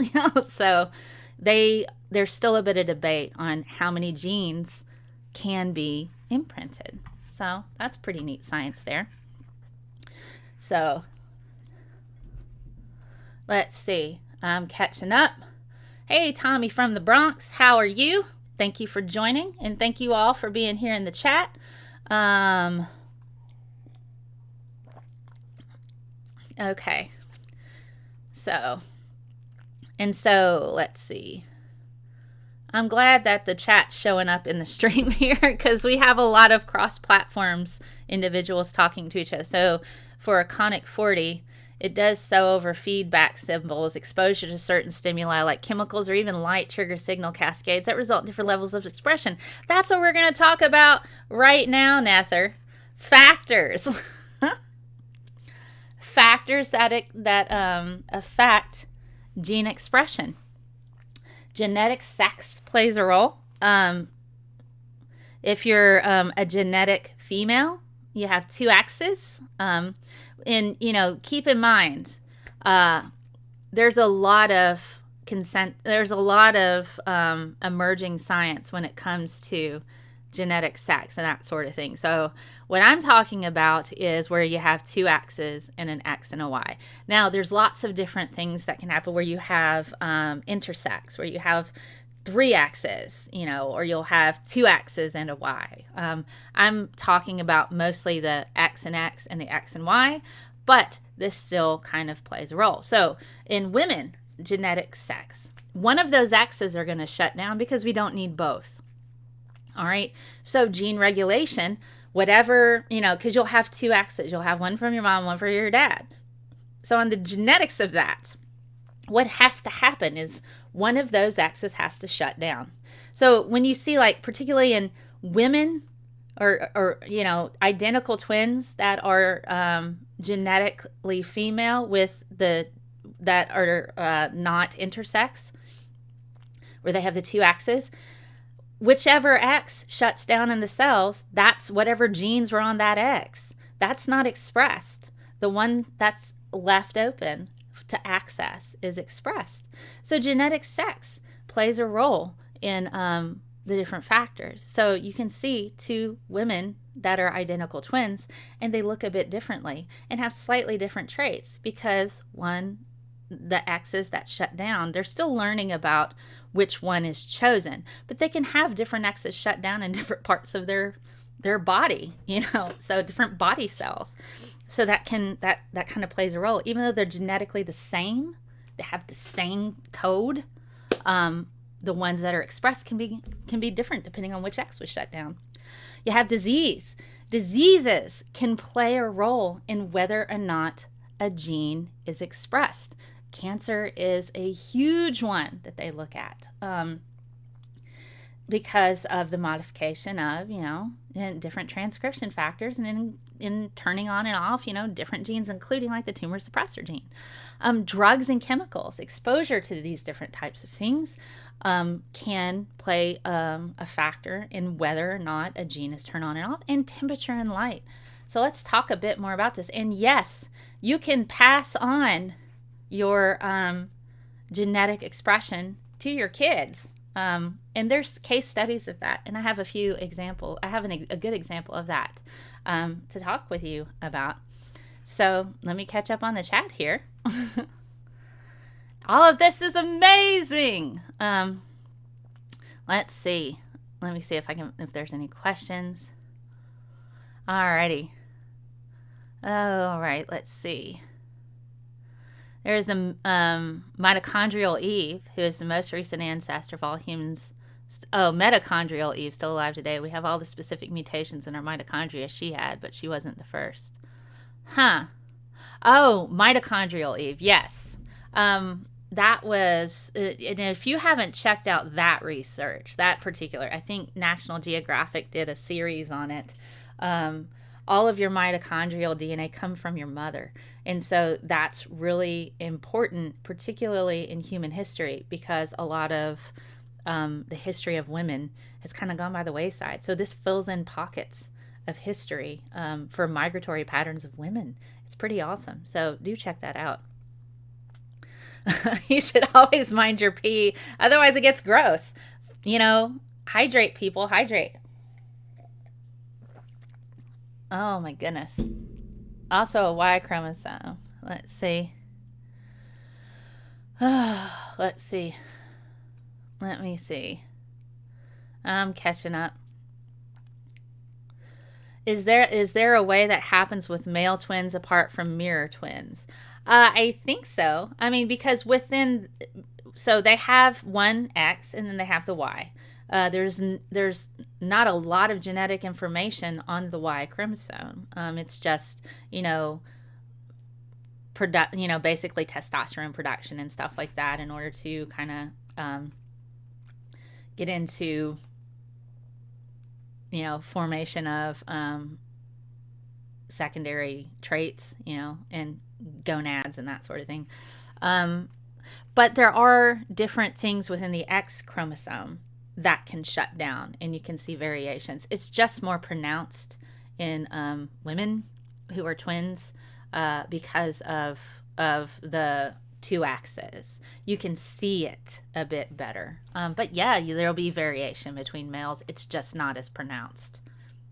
So there's still a bit of debate on how many genes can be imprinted. So that's pretty neat science there. So let's see. I'm catching up. Hey, Tommy from the Bronx. How are you? Thank you for joining, and thank you all for being here in the chat. Okay. So let's see. I'm glad that the chat's showing up in the stream here, because we have a lot of cross-platforms individuals talking to each other. So for a conic 40, it does so over feedback symbols, exposure to certain stimuli like chemicals or even light trigger signal cascades that result in different levels of expression. That's what we're going to talk about right now, Nether. Factors. Factors that affect gene expression. Genetic sex plays a role. If you're a genetic female, you have 2 X's. And keep in mind, there's a lot of emerging science when it comes to genetic sex and that sort of thing. So what I'm talking about is where you have 2 X's and an X and a Y. Now, there's lots of different things that can happen where you have intersex, where you have 3 X's, or you'll have 2 X's and a Y. I'm talking about mostly the X and X and the X and Y, but this still kind of plays a role. So in women, genetic sex, one of those X's are going to shut down because we don't need both. All right. So gene regulation, whatever, because you'll have 2 X's. You'll have one from your mom, one from your dad. So on the genetics of that, what has to happen is one of those X's has to shut down. So when you see, like, particularly in women or identical twins that are genetically female with that are not intersex, where they have the 2 X's, whichever X shuts down in the cells, that's whatever genes were on that X. That's not expressed. The one that's left open to access is expressed. So genetic sex plays a role in the different factors. So you can see 2 women that are identical twins, and they look a bit differently and have slightly different traits because the X's that shut down, they're still learning about which one is chosen, but they can have different X's shut down in different parts of their body, so different body cells. So that kind of plays a role. Even though they're genetically the same, they have the same code, the ones that are expressed can be different depending on which X was shut down. You have disease. Diseases can play a role in whether or not a gene is expressed. Cancer is a huge one that they look at because of the modification of, different transcription factors and in turning on and off, different genes, including like the tumor suppressor gene. Drugs and chemicals, exposure to these different types of things can play a factor in whether or not a gene is turned on and off, and temperature and light. So let's talk a bit more about this. And yes, you can pass on your genetic expression to your kids. And there's case studies of that. And I have a few examples. I have a good example of that to talk with you about. So let me catch up on the chat here. All of this is amazing. Let's see. Let me see if there's any questions. Alrighty. All right, let's see. There's the mitochondrial Eve, who is the most recent ancestor of all humans. Mitochondrial Eve, still alive today. We have all the specific mutations in our mitochondria she had, but she wasn't the first. Huh. Oh, mitochondrial Eve, yes. that was, and if you haven't checked out that research, that particular, I think National Geographic did a series on it. All of your mitochondrial DNA come from your mother. And so that's really important, particularly in human history, because a lot of the history of women has kind of gone by the wayside. So this fills in pockets of history for migratory patterns of women. It's pretty awesome. So do check that out. You should always mind your pee, otherwise it gets gross. Hydrate, people, hydrate. Oh my goodness. Also a Y chromosome. Let's see. Let's see. Let me see. I'm catching up. Is there a way that happens with male twins apart from mirror twins? I think so. I mean, because so they have one X and then they have the Y. There's not a lot of genetic information on the Y chromosome. It's just, basically testosterone production and stuff like that in order to kind of get into, formation of secondary traits, and gonads and that sort of thing. But there are different things within the X chromosome that can shut down, and you can see variations. It's just more pronounced in women who are twins because of the two axes. You can see it a bit better. But yeah, there'll be variation between males. It's just not as pronounced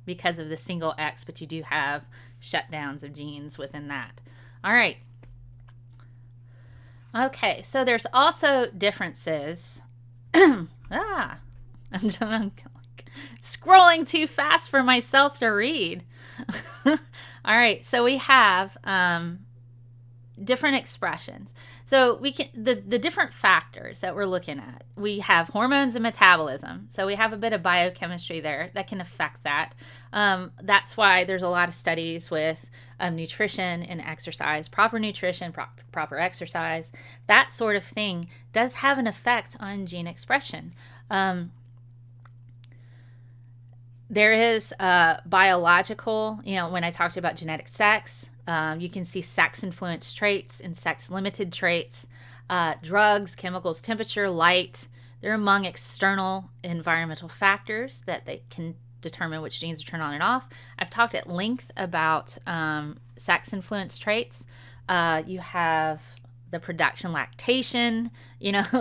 because of the single X, but you do have shutdowns of genes within that. All right. Okay, so there's also differences. I'm scrolling too fast for myself to read. All right, so we have different expressions. So we can the different factors that we're looking at. We have hormones and metabolism. So we have a bit of biochemistry there that can affect that. That's why there's a lot of studies with nutrition and exercise, proper nutrition, proper exercise. That sort of thing does have an effect on gene expression. There is biological, when I talked about genetic sex, you can see sex-influenced traits and sex-limited traits. Drugs, chemicals, temperature, light, they're among external environmental factors that they can determine which genes are turned on and off. I've talked at length about sex-influenced traits. You have the production lactation,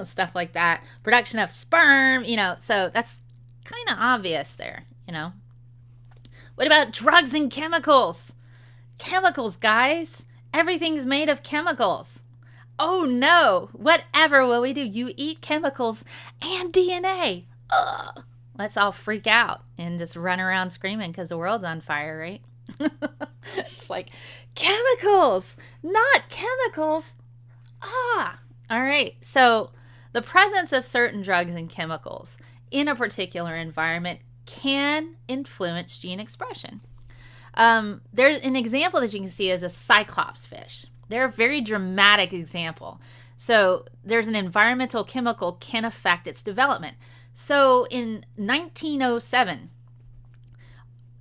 stuff like that. Production of sperm, so that's kind of obvious there, What about drugs and chemicals? Chemicals, guys. Everything's made of chemicals. Oh no, whatever will we do? You eat chemicals and DNA. Ugh. Let's all freak out and just run around screaming because the world's on fire, right? It's like, chemicals, not chemicals. All right. So the presence of certain drugs and chemicals in a particular environment can influence gene expression. There's an example that you can see is a cyclops fish. They're a very dramatic example. So there's an environmental chemical can affect its development. So in 1907,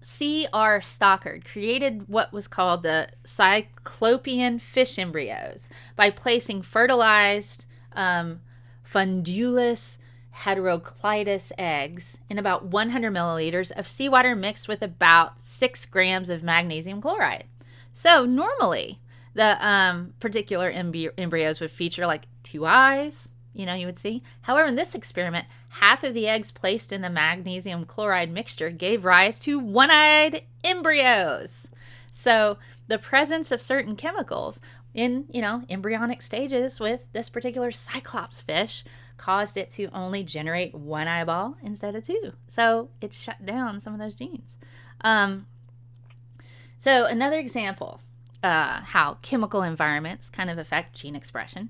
C.R. Stockard created what was called the cyclopean fish embryos by placing fertilized fundulus heteroclitus eggs in about 100 milliliters of seawater mixed with about 6 grams of magnesium chloride. So normally the particular embryos would feature like 2 eyes, you would see. However, in this experiment, half of the eggs placed in the magnesium chloride mixture gave rise to one-eyed embryos. So the presence of certain chemicals in, embryonic stages with this particular cyclops fish caused it to only generate 1 eyeball instead of 2. So it shut down some of those genes. So another example, how chemical environments kind of affect gene expression.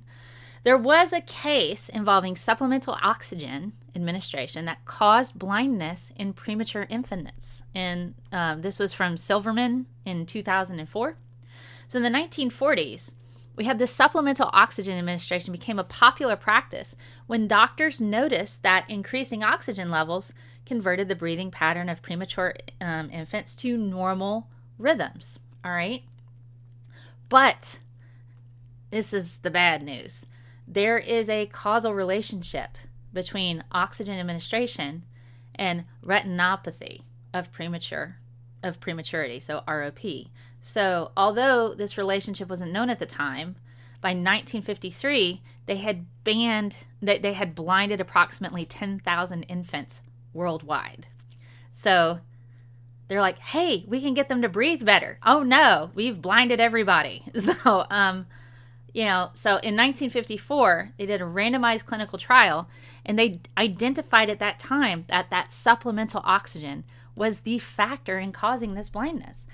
There was a case involving supplemental oxygen administration that caused blindness in premature infants. And this was from Silverman in 2004. So in the 1940s, we had this supplemental oxygen administration became a popular practice when doctors noticed that increasing oxygen levels converted the breathing pattern of premature infants to normal rhythms. All right. But this is the bad news. There is a causal relationship between oxygen administration and retinopathy of prematurity, so ROP. So although this relationship wasn't known at the time, by 1953 they had blinded approximately 10,000 infants worldwide. So they're like, hey, we can get them to breathe better. Oh no, we've blinded everybody. So so in 1954 they did a randomized clinical trial, and they identified at that time that supplemental oxygen was the factor in causing this blindness.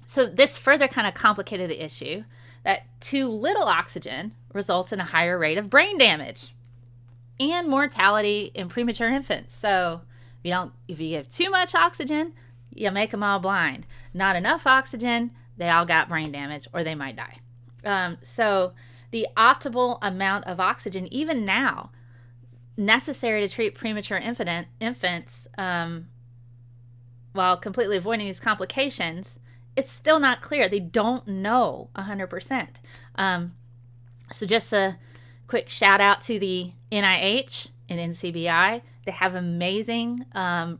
So this further kind of complicated the issue that too little oxygen results in a higher rate of brain damage and mortality in premature infants. So if you give too much oxygen, you make them all blind. Not enough oxygen, they all got brain damage or they might die. So the optimal amount of oxygen, even now, necessary to treat premature infants while completely avoiding these complications, it's still not clear. They don't know 100%. So just a quick shout out to the NIH and NCBI. They have amazing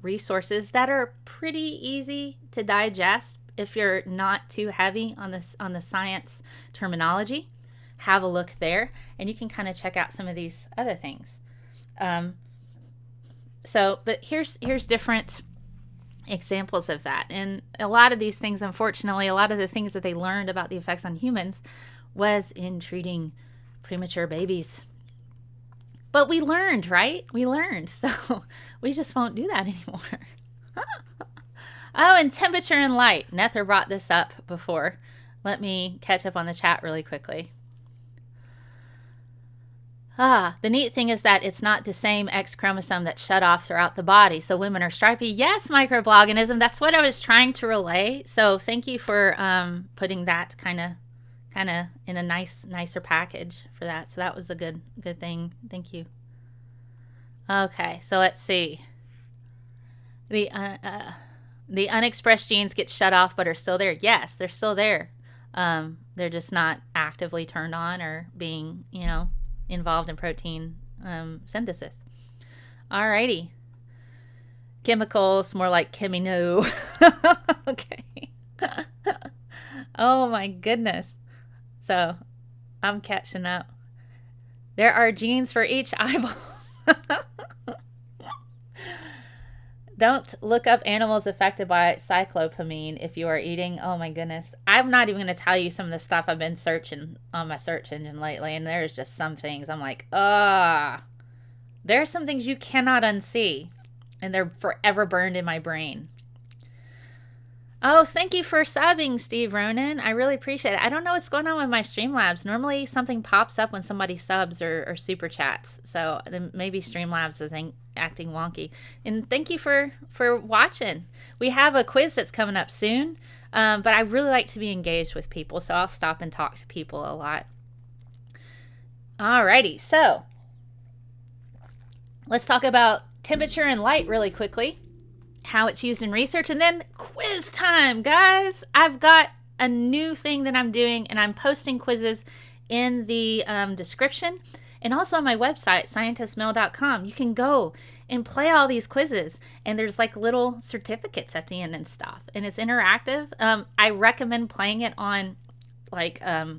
resources that are pretty easy to digest if you're not too heavy on the science terminology. Have a look there, and you can kind of check out some of these other things. But here's different examples of that. And a lot of these things, unfortunately, a lot of the things that they learned about the effects on humans was in treating premature babies. But we learned, right? We learned. So we just won't do that anymore. Oh, and temperature and light. Nether brought this up before. Let me catch up on the chat really quickly. The neat thing is that it's not the same X chromosome that's shut off throughout the body. So women are stripy. Yes, microblogganism. That's what I was trying to relay. So thank you for putting that kind of in a nicer package for that. So that was a good thing. Thank you. Okay, so let's see. The unexpressed genes get shut off but are still there. Yes, they're still there. They're just not actively turned on or being, involved in protein synthesis. Alrighty. Chemicals, more like chemino. Okay. Oh my goodness. So I'm catching up. There are genes for each eyeball. Don't look up animals affected by cyclopamine if you are eating. Oh my goodness. I'm not even going to tell you some of the stuff I've been searching on my search engine lately, and there's just some things I'm like, there are some things you cannot unsee, and they're forever burned in my brain. Oh, thank you for subbing, Steve Ronan. I really appreciate it. I don't know what's going on with my Streamlabs. Normally something pops up when somebody subs or super chats. So maybe Streamlabs is acting wonky. And thank you for watching. We have a quiz that's coming up soon. But I really like to be engaged with people. So I'll stop and talk to people a lot. Alrighty. So let's talk about temperature and light really quickly. How it's used in research, and then quiz time, guys. I've got a new thing that I'm doing, and I'm posting quizzes in the description and also on my website, ScientistMel.com. You can go and play all these quizzes, and there's like little certificates at the end and stuff, and it's interactive. I recommend playing it on like a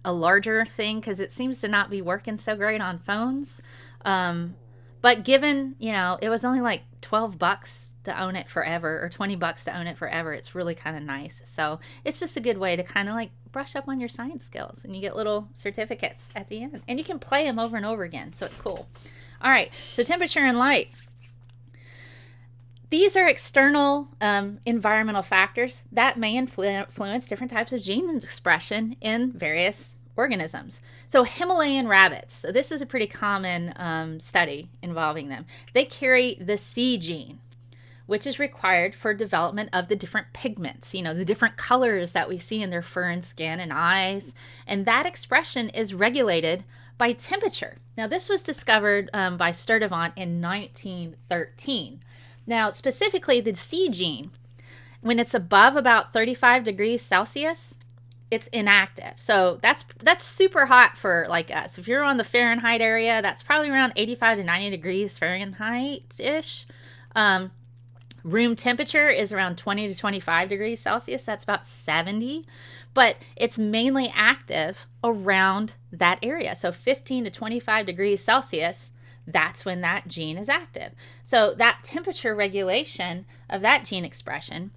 larger thing because it seems to not be working so great on phones. But given, it was only like $12 to own it forever or $20 to own it forever, it's really kind of nice. So it's just a good way to kind of like brush up on your science skills, and you get little certificates at the end, and you can play them over and over again. So it's cool. All right. So temperature and light. These are external environmental factors that may influence different types of gene expression in various organisms. So Himalayan rabbits, so this is a pretty common study involving them. They carry the C gene, which is required for development of the different pigments, the different colors that we see in their fur and skin and eyes. And that expression is regulated by temperature. Now, this was discovered by Sturdivant in 1913. Now, specifically the C gene, when it's above about 35 degrees Celsius, it's inactive. So that's super hot for like us. If you're on the Fahrenheit area, that's probably around 85 to 90 degrees Fahrenheit-ish. Room temperature is around 20 to 25 degrees Celsius. That's about 70. But it's mainly active around that area. So 15 to 25 degrees Celsius, that's when that gene is active. So that temperature regulation of that gene expression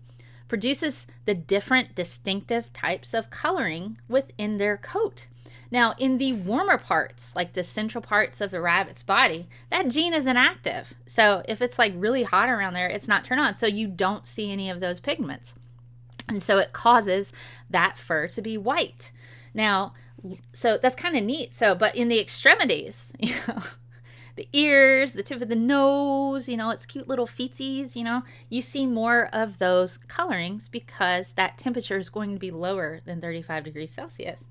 produces the different distinctive types of coloring within their coat. Now, in the warmer parts, like the central parts of the rabbit's body, that gene is inactive. So if it's like really hot around there, it's not turned on. So you don't see any of those pigments. And so it causes that fur to be white. Now, so that's kind of neat. So, but in the extremities, the ears, the tip of the nose, it's cute little feetsies, you see more of those colorings because that temperature is going to be lower than 35 degrees Celsius.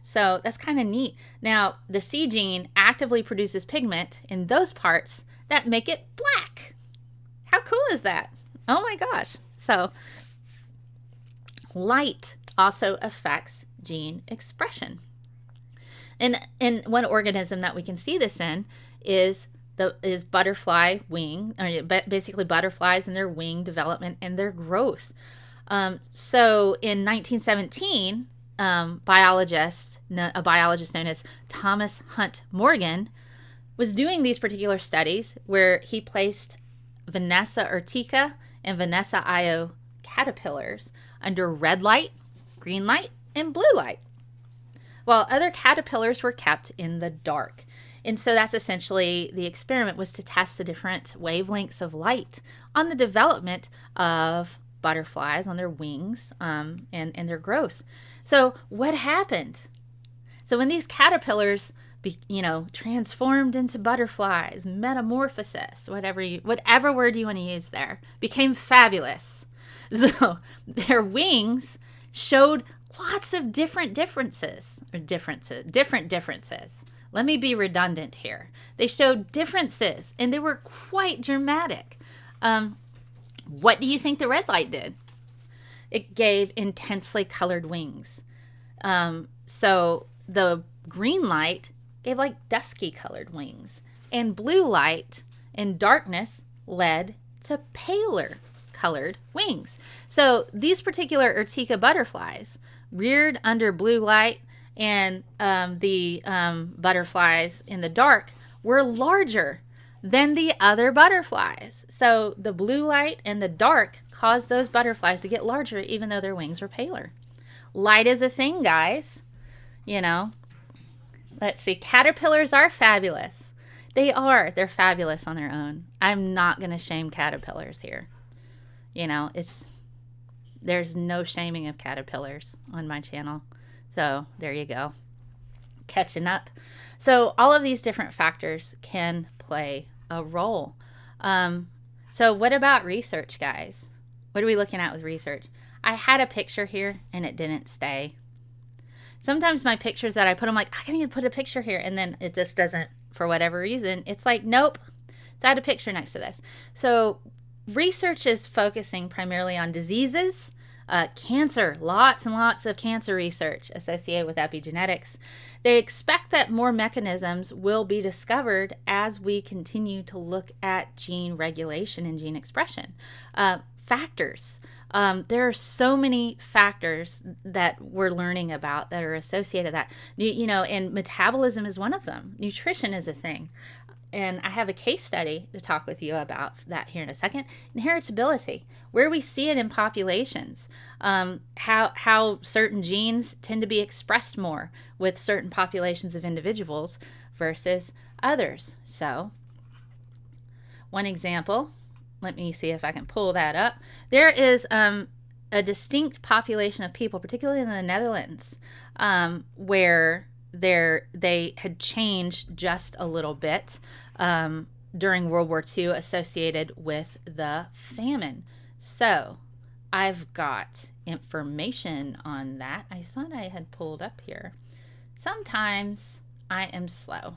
So that's kind of neat. Now, the C gene actively produces pigment in those parts that make it black. How cool is that? Oh my gosh. So light also affects gene expression. And one organism that we can see this in is butterfly wing, or basically butterflies and their wing development and their growth. So in 1917, a biologist known as Thomas Hunt Morgan was doing these particular studies where he placed Vanessa urtica and Vanessa io caterpillars under red light, green light, and blue light, while other caterpillars were kept in the dark. And so that's essentially the experiment, was to test the different wavelengths of light on the development of butterflies, on their wings, and their growth. So what happened? So when these caterpillars, transformed into butterflies, metamorphosis, whatever word you want to use there, became fabulous. So their wings showed lots of different differences. Let me be redundant here. They showed differences, and they were quite dramatic. What do you think the red light did? It gave intensely colored wings. So the green light gave like dusky colored wings, and blue light and darkness led to paler colored wings. So these particular Urtica butterflies reared under blue light, and the butterflies in the dark were larger than the other butterflies. So the blue light and the dark caused those butterflies to get larger even though their wings were paler. Light is a thing, guys. Let's see. Caterpillars are fabulous. They are. They're fabulous on their own. I'm not going to shame caterpillars here. There's no shaming of caterpillars on my channel. So there you go. Catching up. So all of these different factors can play a role. So what about research, guys? What are we looking at with research? I had a picture here and it didn't stay. Sometimes my pictures that I put, I'm like, I need to put a picture here, and then it just doesn't, for whatever reason. It's like, nope, I had a picture next to this. So research is focusing primarily on diseases, cancer, lots and lots of cancer research associated with epigenetics. They expect that more mechanisms will be discovered as we continue to look at gene regulation and gene expression. Factors. There are so many factors that we're learning about that are associated with that. And metabolism is one of them. Nutrition is a thing. And I have a case study to talk with you about that here in a second. Inheritability, where we see it in populations, how certain genes tend to be expressed more with certain populations of individuals versus others. So, one example, let me see if I can pull that up. There is a distinct population of people, particularly in the Netherlands, where they had changed just a little bit during World War II associated with the famine. So I've got information on that. I thought I had pulled up here. Sometimes I am slow.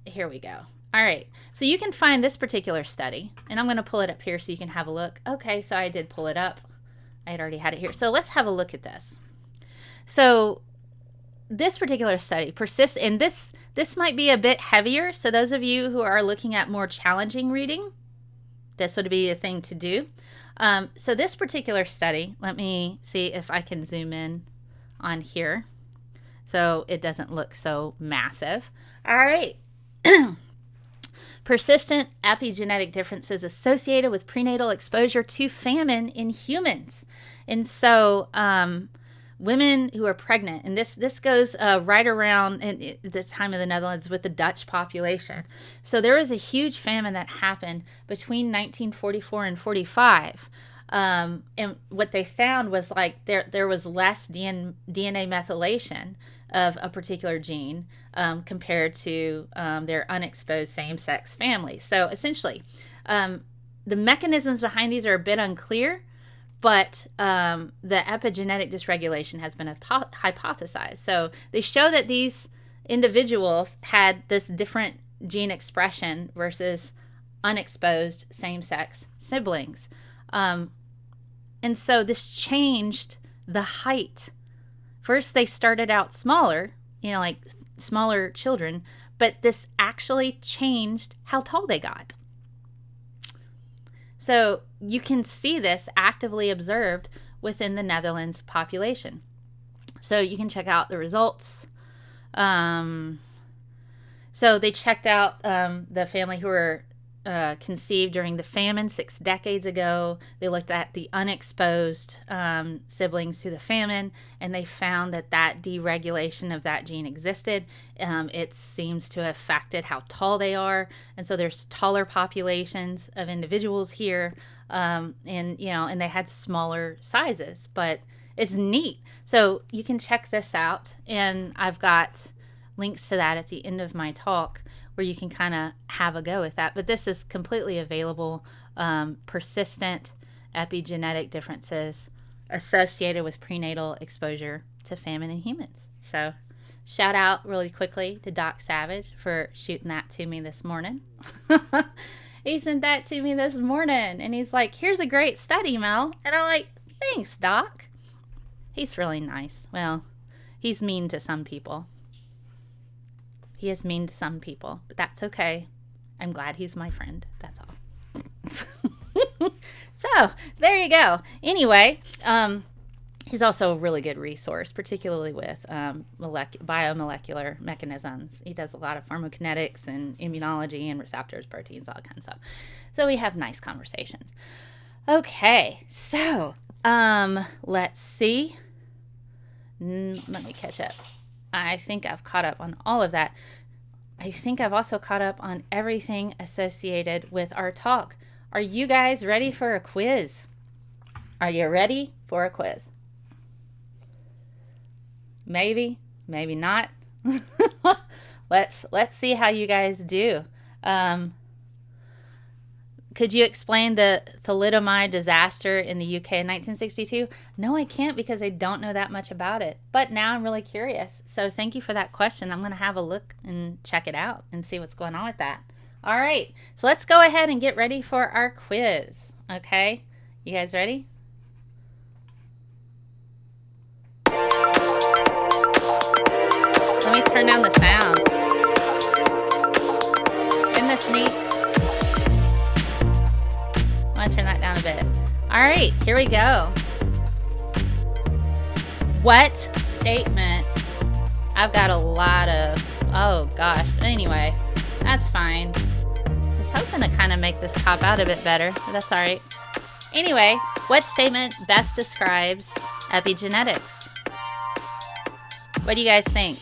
Here we go. All right. So you can find this particular study, and I'm going to pull it up here so you can have a look. Okay, so I did pull it up. I had already had it here. So let's have a look at this. So this particular study persists, and this might be a bit heavier. So those of you who are looking at more challenging reading, this would be a thing to do. So this particular study, let me see if I can zoom in on here so it doesn't look so massive. All right. Persistent epigenetic differences associated with prenatal exposure to famine in humans. And so women who are pregnant, and this goes right around in the time of the Netherlands with the Dutch population. So there was a huge famine that happened between 1944 and 45. And what they found was like there was less DNA methylation of a particular gene compared to their unexposed same-sex families. So essentially, the mechanisms behind these are a bit unclear, but the epigenetic dysregulation has been hypothesized. So they show that these individuals had this different gene expression versus unexposed same-sex siblings. And so this changed the height. First, they started out smaller, like smaller children, but this actually changed how tall they got. So you can see this actively observed within the Netherlands population. So you can check out the results. So they checked out the family who were conceived during the famine 6 decades ago. They looked at the unexposed siblings to the famine, and they found that deregulation of that gene existed. It seems to have affected how tall they are, and so there's taller populations of individuals here, and they had smaller sizes, but it's neat. So you can check this out, and I've got links to that at the end of my talk, where you can kind of have a go with that. But this is completely available. Persistent epigenetic differences associated with prenatal exposure to famine in humans. So shout out really quickly to Doc Savage for shooting that to me this morning. He sent that to me this morning, and he's like, here's a great study, Mel. And I'm like, thanks, Doc. He's really nice. Well, he's mean to some people. He is mean to some people, but that's okay. I'm glad he's my friend. That's all. So there you go. Anyway, he's also a really good resource, particularly with biomolecular mechanisms. He does a lot of pharmacokinetics and immunology and receptors, proteins, all that kind of stuff. So we have nice conversations. Okay, so let's see. Let me catch up. I think I've caught up on all of that. I think I've also caught up on everything associated with our talk. Are you guys ready for a quiz? Are you ready for a quiz? Maybe, maybe not. Let's see how you guys do. Could you explain the thalidomide disaster in the UK in 1962? No, I can't, because I don't know that much about it. But now I'm really curious. So thank you for that question. I'm going to have a look and check it out and see what's going on with that. All right. So let's go ahead and get ready for our quiz. Okay. You guys ready? Let me turn down the sound. Isn't this neat? I want to turn that down a bit. All right, here we go. What statement? I've got a lot of, oh gosh. Anyway, that's fine. I was hoping to kind of make this pop out a bit better, but that's all right. Anyway, what statement best describes epigenetics? What do you guys think?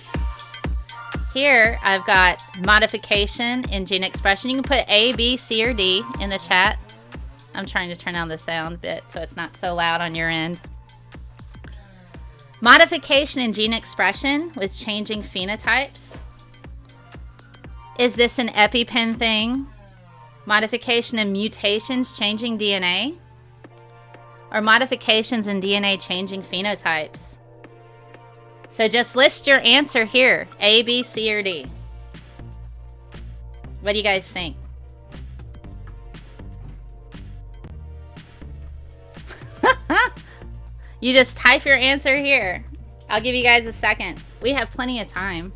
Here, I've got modification in gene expression. You can put A, B, C, or D in the chat. I'm trying to turn down the sound bit so it's not so loud on your end. Modification in gene expression with changing phenotypes. Is this an EpiPen thing? Modification and mutations changing DNA? Or modifications in DNA changing phenotypes? So just list your answer here. A, B, C, or D. What do you guys think? You just type your answer here. I'll give you guys a second. We have plenty of time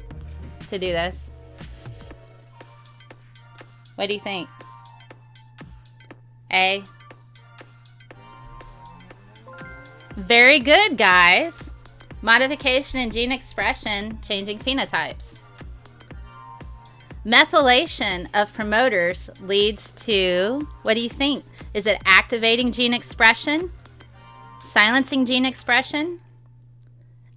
to do this. What do you think? A. Very good, guys. Modification in gene expression changing phenotypes. Methylation of promoters leads to, what do you think? Is it activating gene expression? Silencing gene expression?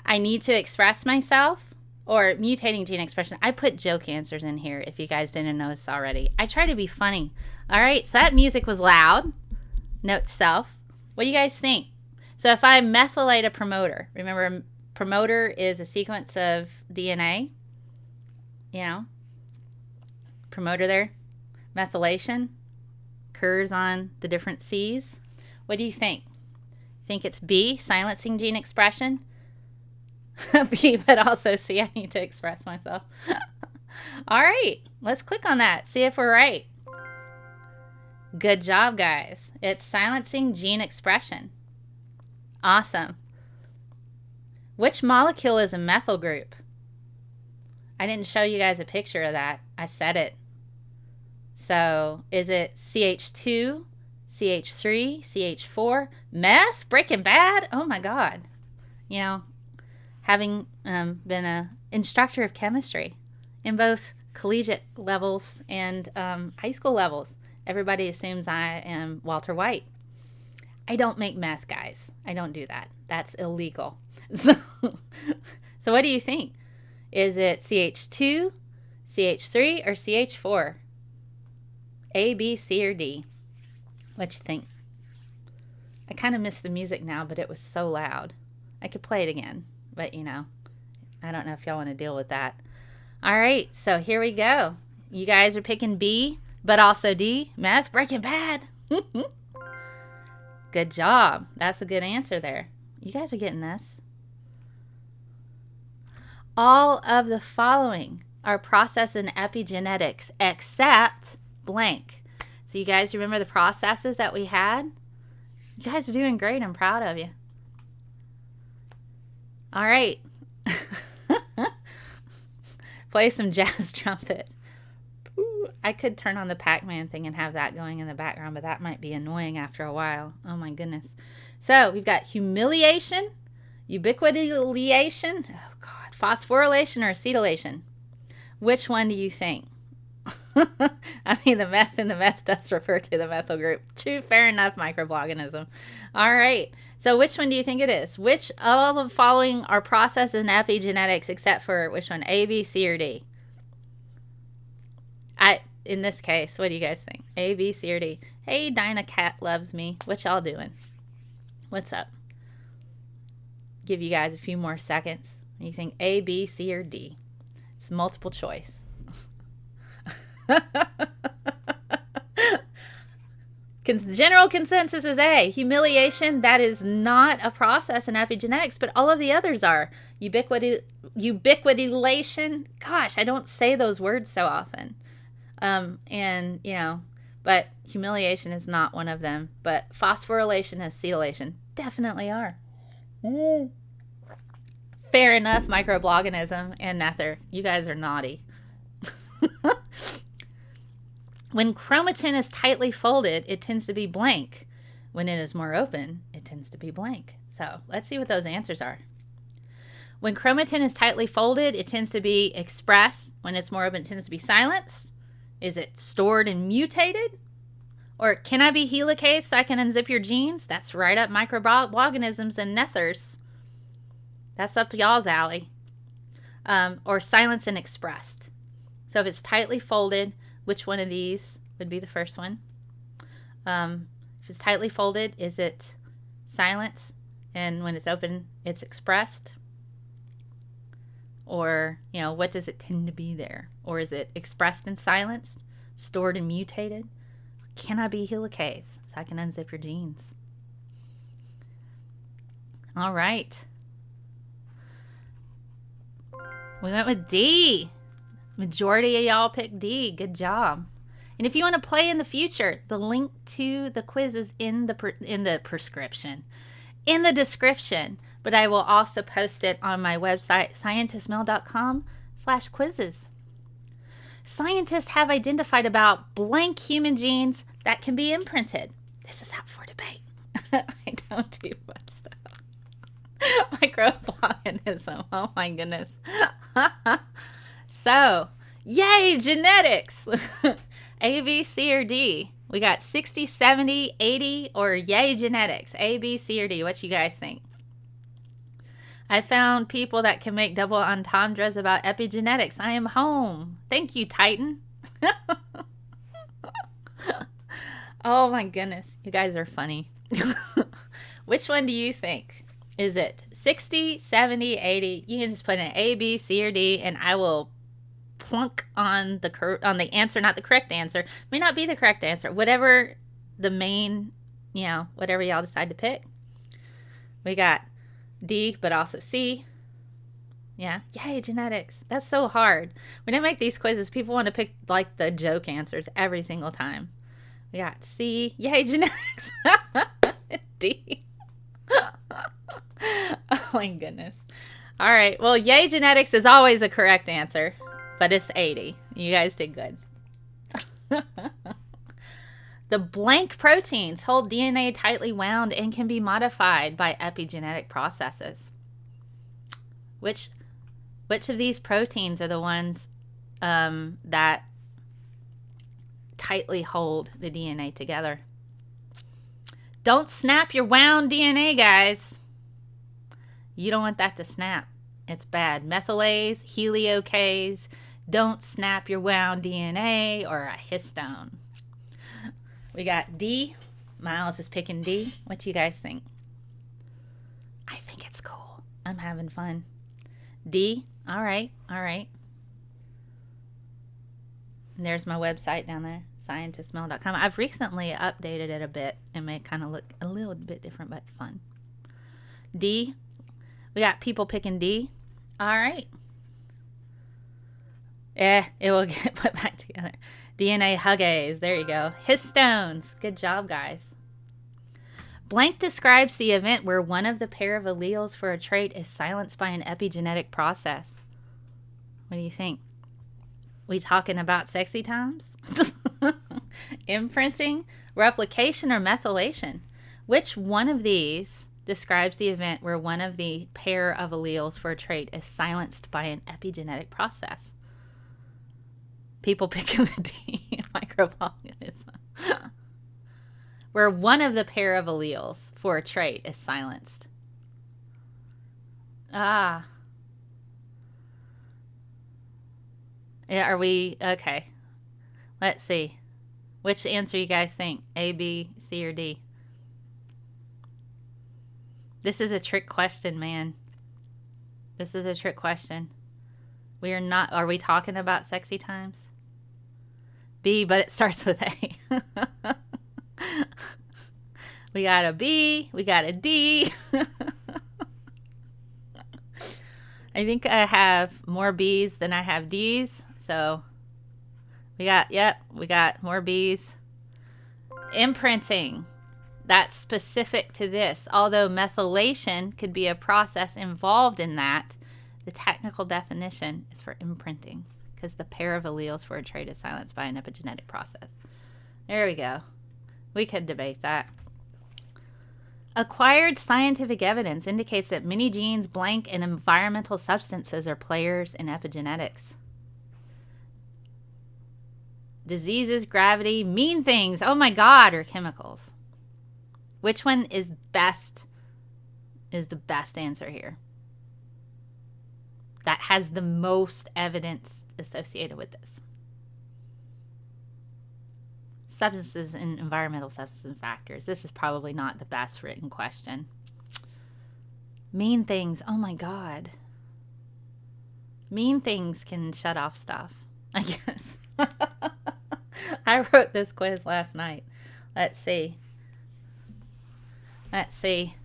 I need to express myself? Or mutating gene expression? I put joke answers in here if you guys didn't notice already. I try to be funny. All right, so that music was loud. Note to self. What do you guys think? So if I methylate a promoter, remember a promoter is a sequence of DNA, you know, promoter there, methylation occurs on the different C's. What do you think? Think it's B, silencing gene expression? B, but also C, I need to express myself. All right, let's click on that, see if we're right. Good job, guys. It's silencing gene expression. Awesome. Which molecule is a methyl group? I didn't show you guys a picture of that. I said it. So is it CH2, CH3, CH4, meth, Breaking Bad? Oh my God. You know, having been an instructor of chemistry in both collegiate levels and high school levels, everybody assumes I am Walter White. I don't make meth, guys. I don't do that. That's illegal. So what do you think? Is it CH2, CH3, or CH4? A, B, C, or D? What you think? I kind of miss the music now, but it was so loud. I could play it again, but you know, I don't know if y'all want to deal with that. All right, so here we go. You guys are picking B, but also D. Meth, Breaking Bad. Good job. That's a good answer there. You guys are getting this. All of the following are processed in epigenetics except blank. So you guys remember the processes that we had? You guys are doing great. I'm proud of you. All right. Play some jazz trumpet. I could turn on the Pac-Man thing and have that going in the background, but that might be annoying after a while. Oh my goodness. So we've got humiliation, ubiquitination, oh God, phosphorylation or acetylation. Which one do you think? I mean, the meth in the meth does refer to the methyl group. True, fair enough, microorganism. All right. So which one do you think it is? Which of all the following are processed in epigenetics except for which one? A, B, C, or D? In this case, what do you guys think? A, B, C, or D? Hey, Dinah Cat loves me. What y'all doing? What's up? Give you guys a few more seconds. You think A, B, C, or D? It's multiple choice. General consensus is A. Humiliation, that is not a process in epigenetics, but all of the others are. Ubiquitination. Gosh, I don't say those words so often. And, you know, but humiliation is not one of them. But phosphorylation and acetylation definitely are. Fair enough, microorganism and nether. You guys are naughty. When chromatin is tightly folded, it tends to be blank. When it is more open, it tends to be blank. So let's see what those answers are. When chromatin is tightly folded, it tends to be expressed. When it's more open, it tends to be silenced. Is it stored and mutated? Or can I be helicase so I can unzip your genes? That's right up microorganisms and nethers. That's up y'all's alley. Or silenced and expressed. So if it's tightly folded, which one of these would be the first one? If it's tightly folded, is it silenced? And when it's open, it's expressed? Or, you know, what does it tend to be there? Or is it expressed and silenced, stored and mutated? Can I be helicase so I can unzip your genes? All right. We went with D. Majority of y'all picked D. Good job. And if you want to play in the future, the link to the quiz is in the prescription, in the description. But I will also post it on my website, scientistmel.com/quizzes. Scientists have identified about blank human genes that can be imprinted. This is up for debate. I don't do much stuff. Microorganism. Oh my goodness. So, yay, genetics. A, B, C, or D. We got 60, 70, 80, or yay, genetics. A, B, C, or D. What you guys think? I found people that can make double entendres about epigenetics. I am home. Thank you, Titan. Oh my goodness. You guys are funny. Which one do you think? Is it 60, 70, 80? You can just put in A, B, C, or D, and I will plunk on the answer, not the correct answer. May not be the correct answer. Whatever the main, whatever y'all decide to pick. We got D, but also C. Yeah. Yay, genetics. That's so hard. When I make these quizzes, people want to pick like the joke answers every single time. We got C. Yay, genetics. D. Oh my goodness. All right. Well, yay, genetics is always a correct answer, but it's 80. You guys did good. The blank proteins hold DNA tightly wound and can be modified by epigenetic processes. Which of these proteins are the ones that tightly hold the DNA together? Don't snap your wound DNA, guys. You don't want that to snap. It's bad. Methylase, heliocase. Don't snap your wound DNA or a histone. We got D. Miles is picking D. What do you guys think? I think it's cool. I'm having fun. D. All right. All right. And there's my website down there, ScientistMel.com. I've recently updated it a bit and made it kind of look a little bit different, but it's fun. D. We got people picking D. All right. It will get put back together. DNA huggase. There you go. Histones. Good job, guys. Blank describes the event where one of the pair of alleles for a trait is silenced by an epigenetic process. What do you think? We talking about sexy times? Imprinting, replication, or methylation? Which one of these describes the event where one of the pair of alleles for a trait is silenced by an epigenetic process? People picking the D. Microorganism. Where one of the pair of alleles for a trait is silenced. Ah. Yeah, are we... Okay. Let's see. Which answer you guys think? A, B, C, or D? This is a trick question, man. This is a trick question. We are not... Are we talking about sexy times? B, but it starts with A. We got a B. We got a D. I think I have more B's than I have D's. So we got more B's. Imprinting. That's specific to this. Although methylation could be a process involved in that, the technical definition is for imprinting because the pair of alleles for a trait is silenced by an epigenetic process. There we go. We could debate that. Acquired scientific evidence indicates that many genes, blank, and environmental substances are players in epigenetics. Diseases, gravity, mean things, oh my God, are chemicals. Which one is the best answer here? That has the most evidence associated with this. Substances and environmental substance factors. This is probably not the best written question. Mean things. Oh my God. Mean things can shut off stuff. I guess. I wrote this quiz last night. Let's see. Let's see.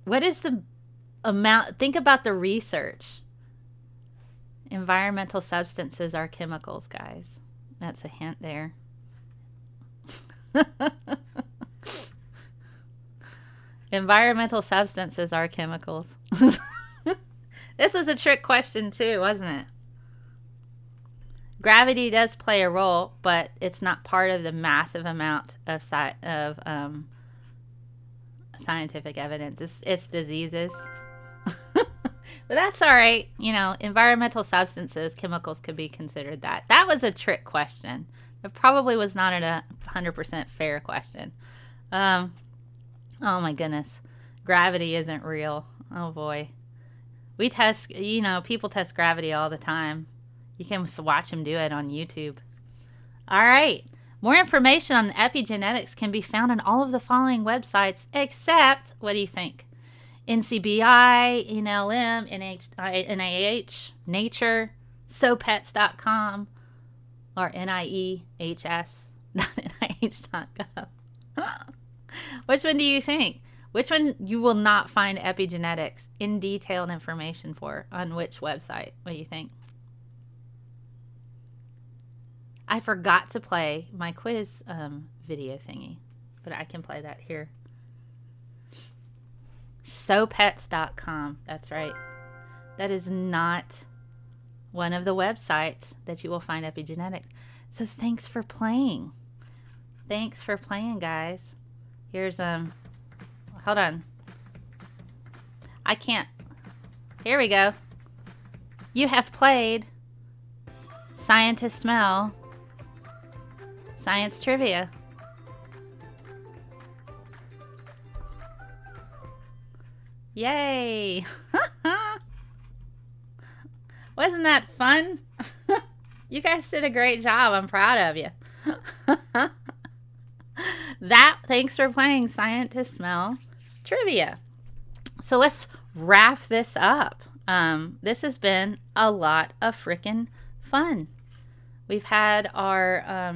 What is the amount? Think about the research. Environmental substances are chemicals, guys. That's a hint there. Environmental substances are chemicals. This was a trick question too, wasn't it? Gravity does play a role, but it's not part of the massive amount of scientific evidence. It's diseases. But that's all right. You know, environmental substances, chemicals could be considered that. That was a trick question. It probably was not a 100% fair question. Oh my goodness. Gravity isn't real. Oh boy. We test, you know, people test gravity all the time. You can watch them do it on YouTube. All right. More information on epigenetics can be found on all of the following websites, except, what do you think? NCBI, NLM, NIH, Nature, SoPets.com, or NIEHS.NIH.gov. Which one do you think? Which one you will not find epigenetics in detailed information for on which website? What do you think? I forgot to play my quiz video thingy, but I can play that here. SoPets.com. That's right. That is not one of the websites that you will find epigenetics. So thanks for playing. Thanks for playing, guys. Here's hold on. I can't. Here we go. You have played Scientist Mel Science Trivia. Yay! Wasn't that fun? You guys did a great job. I'm proud of you. Thanks for playing Scientist Mel Trivia. So let's wrap this up. This has been a lot of freaking fun. We've had our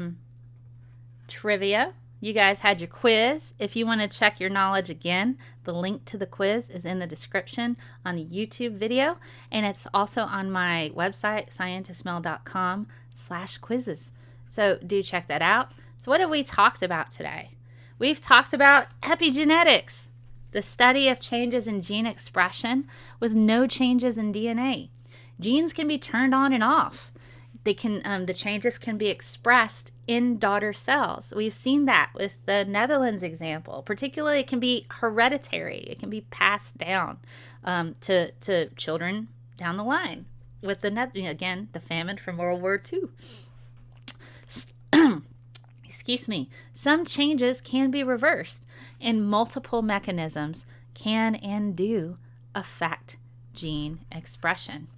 trivia. You guys had your quiz. If you want to check your knowledge again, the link to the quiz is in the description on the YouTube video, and it's also on my website, scientistmel.com/quizzes. So do check that out. So what have we talked about today? We've talked about epigenetics, the study of changes in gene expression with no changes in DNA. Genes can be turned on and off. They can the changes can be expressed in daughter cells. We've seen that with the Netherlands example. Particularly, it can be hereditary. It can be passed down to children down the line. With the famine from World War II. Excuse me. Some changes can be reversed, and multiple mechanisms can and do affect gene expression.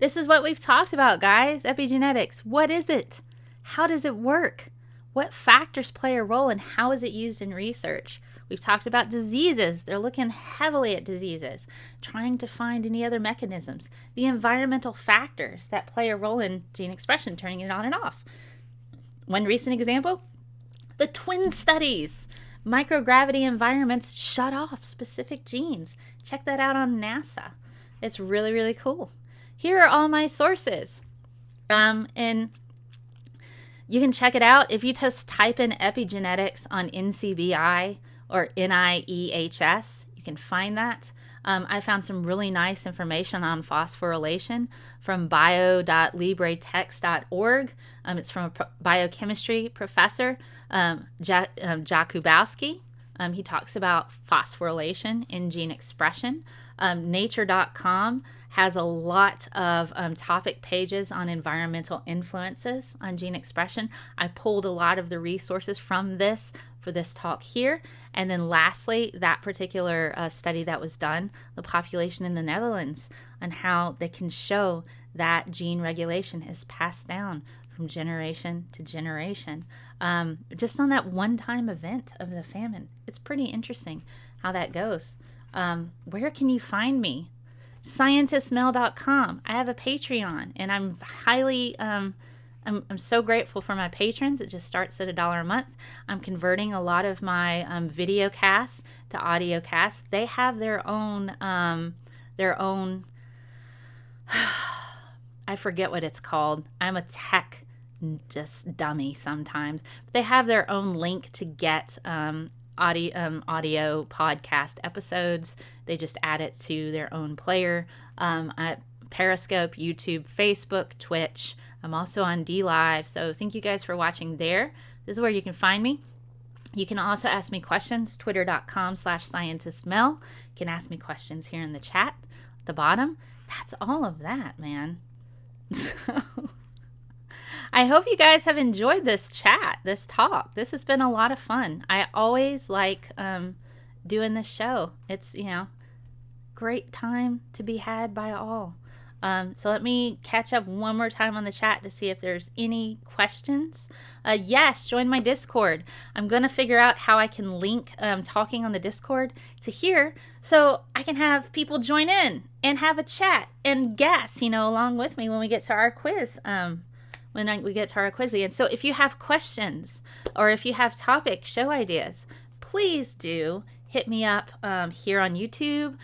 This is what we've talked about, guys. Epigenetics. What is it? How does it work? What factors play a role, and how is it used in research? We've talked about diseases. They're looking heavily at diseases, trying to find any other mechanisms. The environmental factors that play a role in gene expression, turning it on and off. One recent example, the twin studies. Microgravity environments shut off specific genes. Check that out on NASA. It's really, really cool. Here are all my sources. And you can check it out. If you just type in epigenetics on NCBI or NIEHS, you can find that. I found some really nice information on phosphorylation from bio.libretext.org. It's from a biochemistry professor, Jakubowski. He talks about phosphorylation in gene expression. Nature.com has a lot of topic pages on environmental influences on gene expression. I pulled a lot of the resources from this for this talk here. And then lastly, that particular study that was done, the population in the Netherlands, and how they can show that gene regulation is passed down from generation to generation. Just on that one-time event of the famine. It's pretty interesting how that goes. Where can you find me? ScientistMel.com. I have a Patreon, and I'm highly I'm so grateful for my patrons. It just starts at $1 a month. I'm converting a lot of my video casts to audio casts. They have their own I forget what it's called. I'm a tech just dummy sometimes. But they have their own link to get audio podcast episodes. They just add it to their own player. At Periscope, YouTube, Facebook, Twitch. I'm also on DLive, so thank you guys for watching there. This is where you can find me. You can also ask me questions, twitter.com/ScientistMel. You can ask me questions here in the chat at the bottom. That's all of that, man. So, I hope you guys have enjoyed this chat, this talk. This has been a lot of fun. I always like doing this show. It's, great time to be had by all. So let me catch up one more time on the chat to see if there's any questions. Yes, join my Discord. I'm going to figure out how I can link talking on the Discord to here so I can have people join in and have a chat and guess, along with me when we get to our quiz. We get to our quiz again. So if you have questions or if you have topic show ideas, please do hit me up here on YouTube.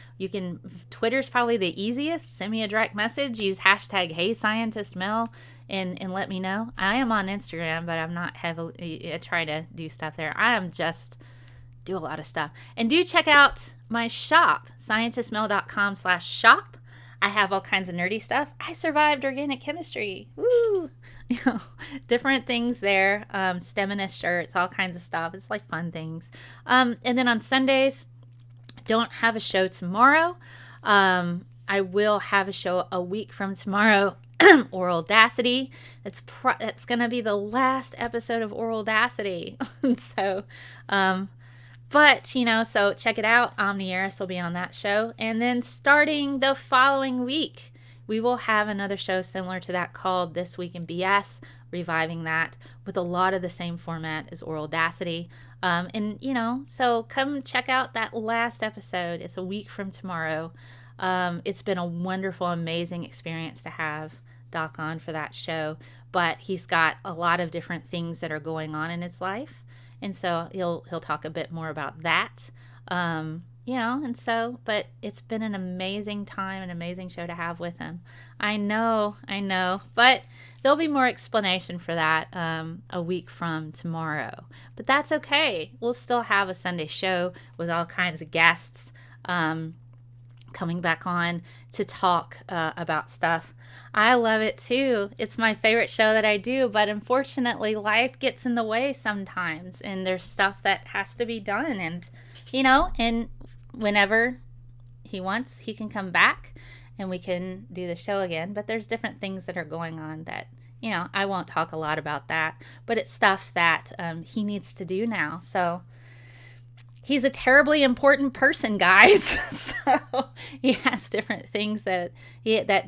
Twitter's probably the easiest. Send me a direct message. Use hashtag #HeyScientistMel and let me know. I am on Instagram, but I'm not heavily. I try to do stuff there. I am just do a lot of stuff. And do check out my shop, ScientistMel.com/shop. I have all kinds of nerdy stuff. I survived organic chemistry. Woo! Different things there. STEMinist shirts, all kinds of stuff. It's like fun things. And then on Sundays, don't have a show tomorrow. I will have a show a week from tomorrow. Oral Audacity. That's going to be the last episode of Oral Audacity. So, so check it out. Omnieris will be on that show. And then starting the following week, we will have another show similar to that called This Week in BS, reviving that with a lot of the same format as Oral Audacity. So come check out that last episode. It's a week from tomorrow. It's been a wonderful, amazing experience to have Doc on for that show. But he's got a lot of different things that are going on in his life. And so he'll talk a bit more about that. But it's been an amazing time, an amazing show to have with him. I know, but there'll be more explanation for that a week from tomorrow. But that's okay. We'll still have a Sunday show with all kinds of guests coming back on to talk about stuff. I love it too. It's my favorite show that I do, but unfortunately life gets in the way sometimes and there's stuff that has to be done and whenever he wants, he can come back and we can do the show again. But there's different things that are going on that, I won't talk a lot about that. But it's stuff that he needs to do now. So he's a terribly important person, guys. So he has different things that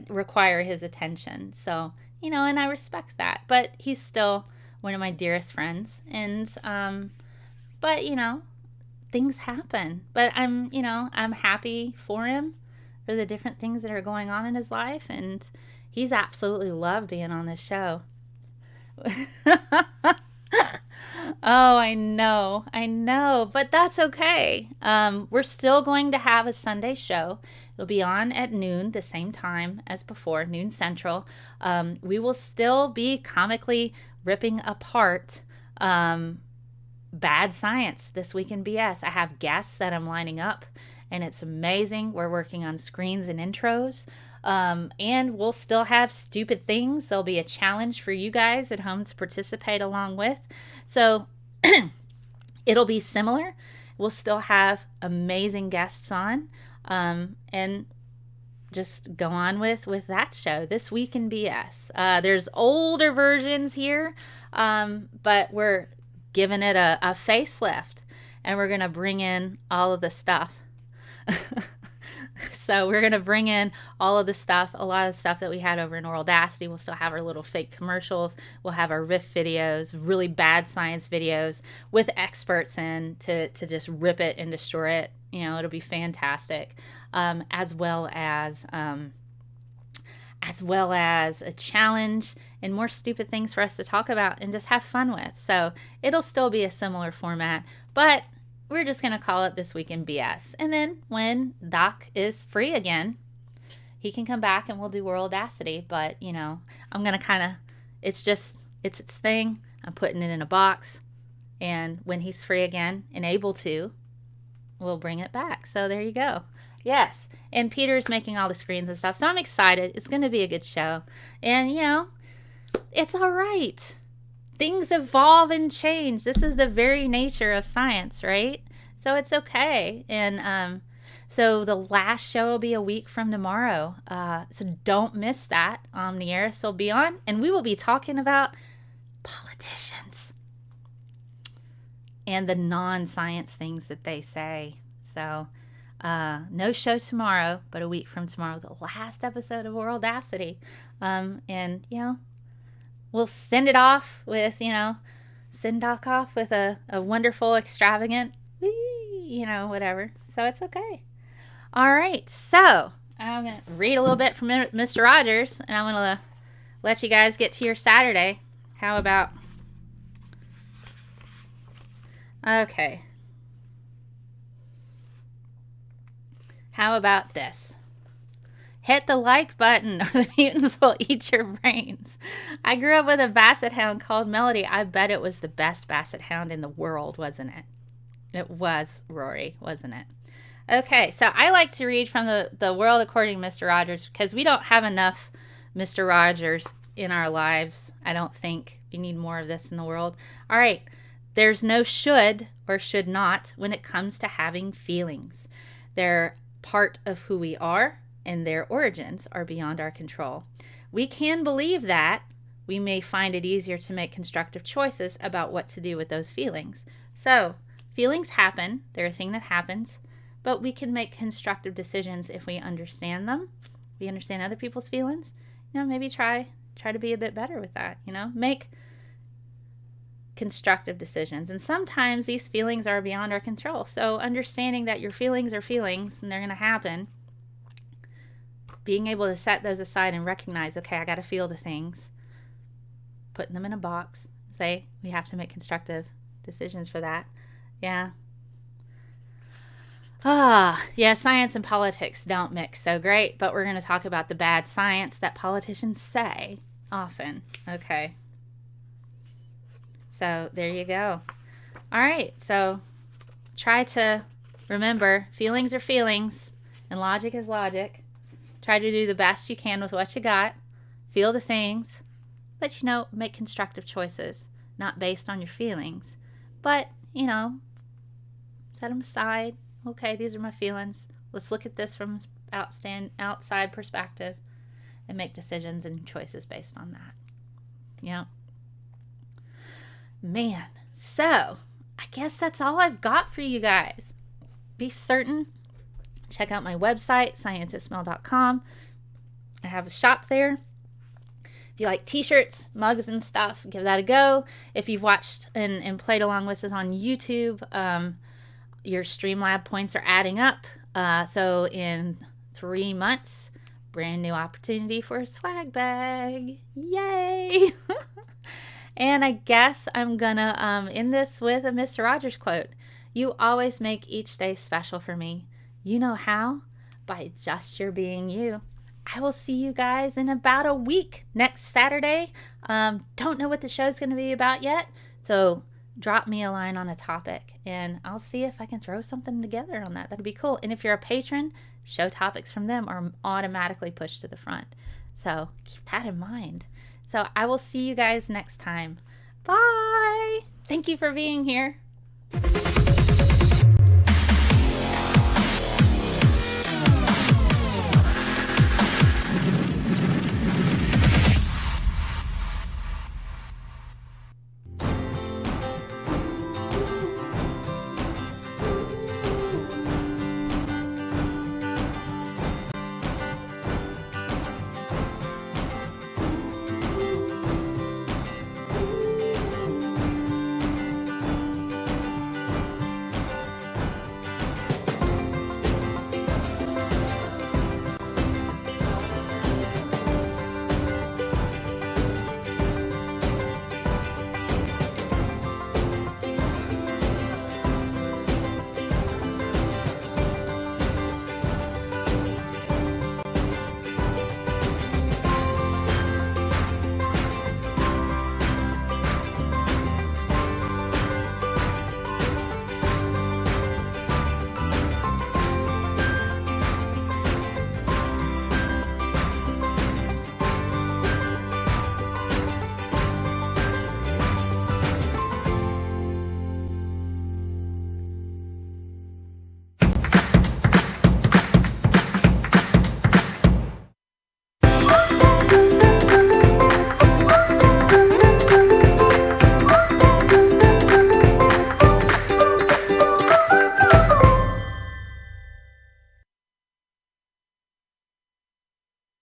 require his attention. So, and I respect that. But he's still one of my dearest friends. And, things happen, but I'm happy for him for the different things that are going on in his life, and he's absolutely loved being on this show. Oh, I know, but that's okay. We're still going to have a Sunday show. It'll be on at noon, the same time as before, noon Central. We will still be comically ripping apart bad science this week in BS. I have guests that I'm lining up and it's amazing. We're working on screens and intros. And we'll still have stupid things. There'll be a challenge for you guys at home to participate along with. So it'll be similar. We'll still have amazing guests on. And just go on with that show, This Week in BS. There's older versions here, but we're giving it a facelift, and we're going to bring in all of the stuff. So we're going to bring in all of the stuff, a lot of the stuff that we had over in Audacity. We'll still have our little fake commercials. We'll have our riff videos, really bad science videos with experts in to just rip it and destroy it. You know, it'll be fantastic, as well as a challenge and more stupid things for us to talk about and just have fun with. So it'll still be a similar format, but we're just going to call it This Week in BS. And then when Doc is free again, he can come back and we'll do Worldacity. But, you know, I'm going to kind of, it's its thing. I'm putting it in a box. And when he's free again and able to, we'll bring it back. So there you go. Yes. And Peter's making all the screens and stuff. So I'm excited. It's going to be a good show. And, you know, it's all right. Things evolve and change. This is the very nature of science, right? So it's okay. And so the last show will be a week from tomorrow. So don't miss that. Omnieris will be on. And we will be talking about politicians and the non-science things that they say. So no show tomorrow, but a week from tomorrow, the last episode of Worldacity. And, you know, we'll send it off with, you know, send Doc off with a wonderful, extravagant, you know, whatever. So it's okay. All right. So I'm going to read a little bit from Mr. Rogers, and I'm going to let you guys get to your Saturday. How about... Okay. How about this? Hit the like button or the mutants will eat your brains. I grew up with a basset hound called Melody. I bet it was the best basset hound in the world, wasn't it? It was, Rory, wasn't it? Okay, so I like to read from the World According to Mr. Rogers because we don't have enough Mr. Rogers in our lives. I don't think we need more of this in the world. All right. There's no should or should not when it comes to having feelings. They're part of who we are, and their origins are beyond our control. We can believe that. We may find it easier to make constructive choices about what to do with those feelings. So, feelings happen. They're a thing that happens, but we can make constructive decisions if we understand them. We understand other people's feelings. You know, maybe try to be a bit better with that, you know, make constructive decisions. And sometimes these feelings are beyond our control. So understanding that your feelings are feelings and they're going to happen, being able to set those aside and recognize, okay, I got to feel the things, putting them in a box, say we have to make constructive decisions for that. Yeah. Yeah, science and politics don't mix so great, but we're going to talk about the bad science that politicians say often. Okay. So there you go. All right. So try to remember feelings are feelings and logic is logic. Try to do the best you can with what you got. Feel the things, but, you know, make constructive choices, not based on your feelings, but, you know, set them aside. Okay, these are my feelings. Let's look at this from outside perspective and make decisions and choices based on that. You know? Man, so I guess that's all I've got for you guys. Be certain. Check out my website, ScientistMel.com. I have a shop there. If you like t-shirts, mugs, and stuff, give that a go. If you've watched and played along with us on YouTube, your Streamlab points are adding up. So in 3 months, brand new opportunity for a swag bag. Yay! And I guess I'm gonna end this with a Mr. Rogers quote. You always make each day special for me. You know how? By just your being you. I will see you guys in about a week next Saturday. Don't know what the show's going to be about yet. So drop me a line on a topic and I'll see if I can throw something together on that. That'd be cool. And if you're a patron, show topics from them are automatically pushed to the front. So keep that in mind. So I will see you guys next time. Bye. Thank you for being here.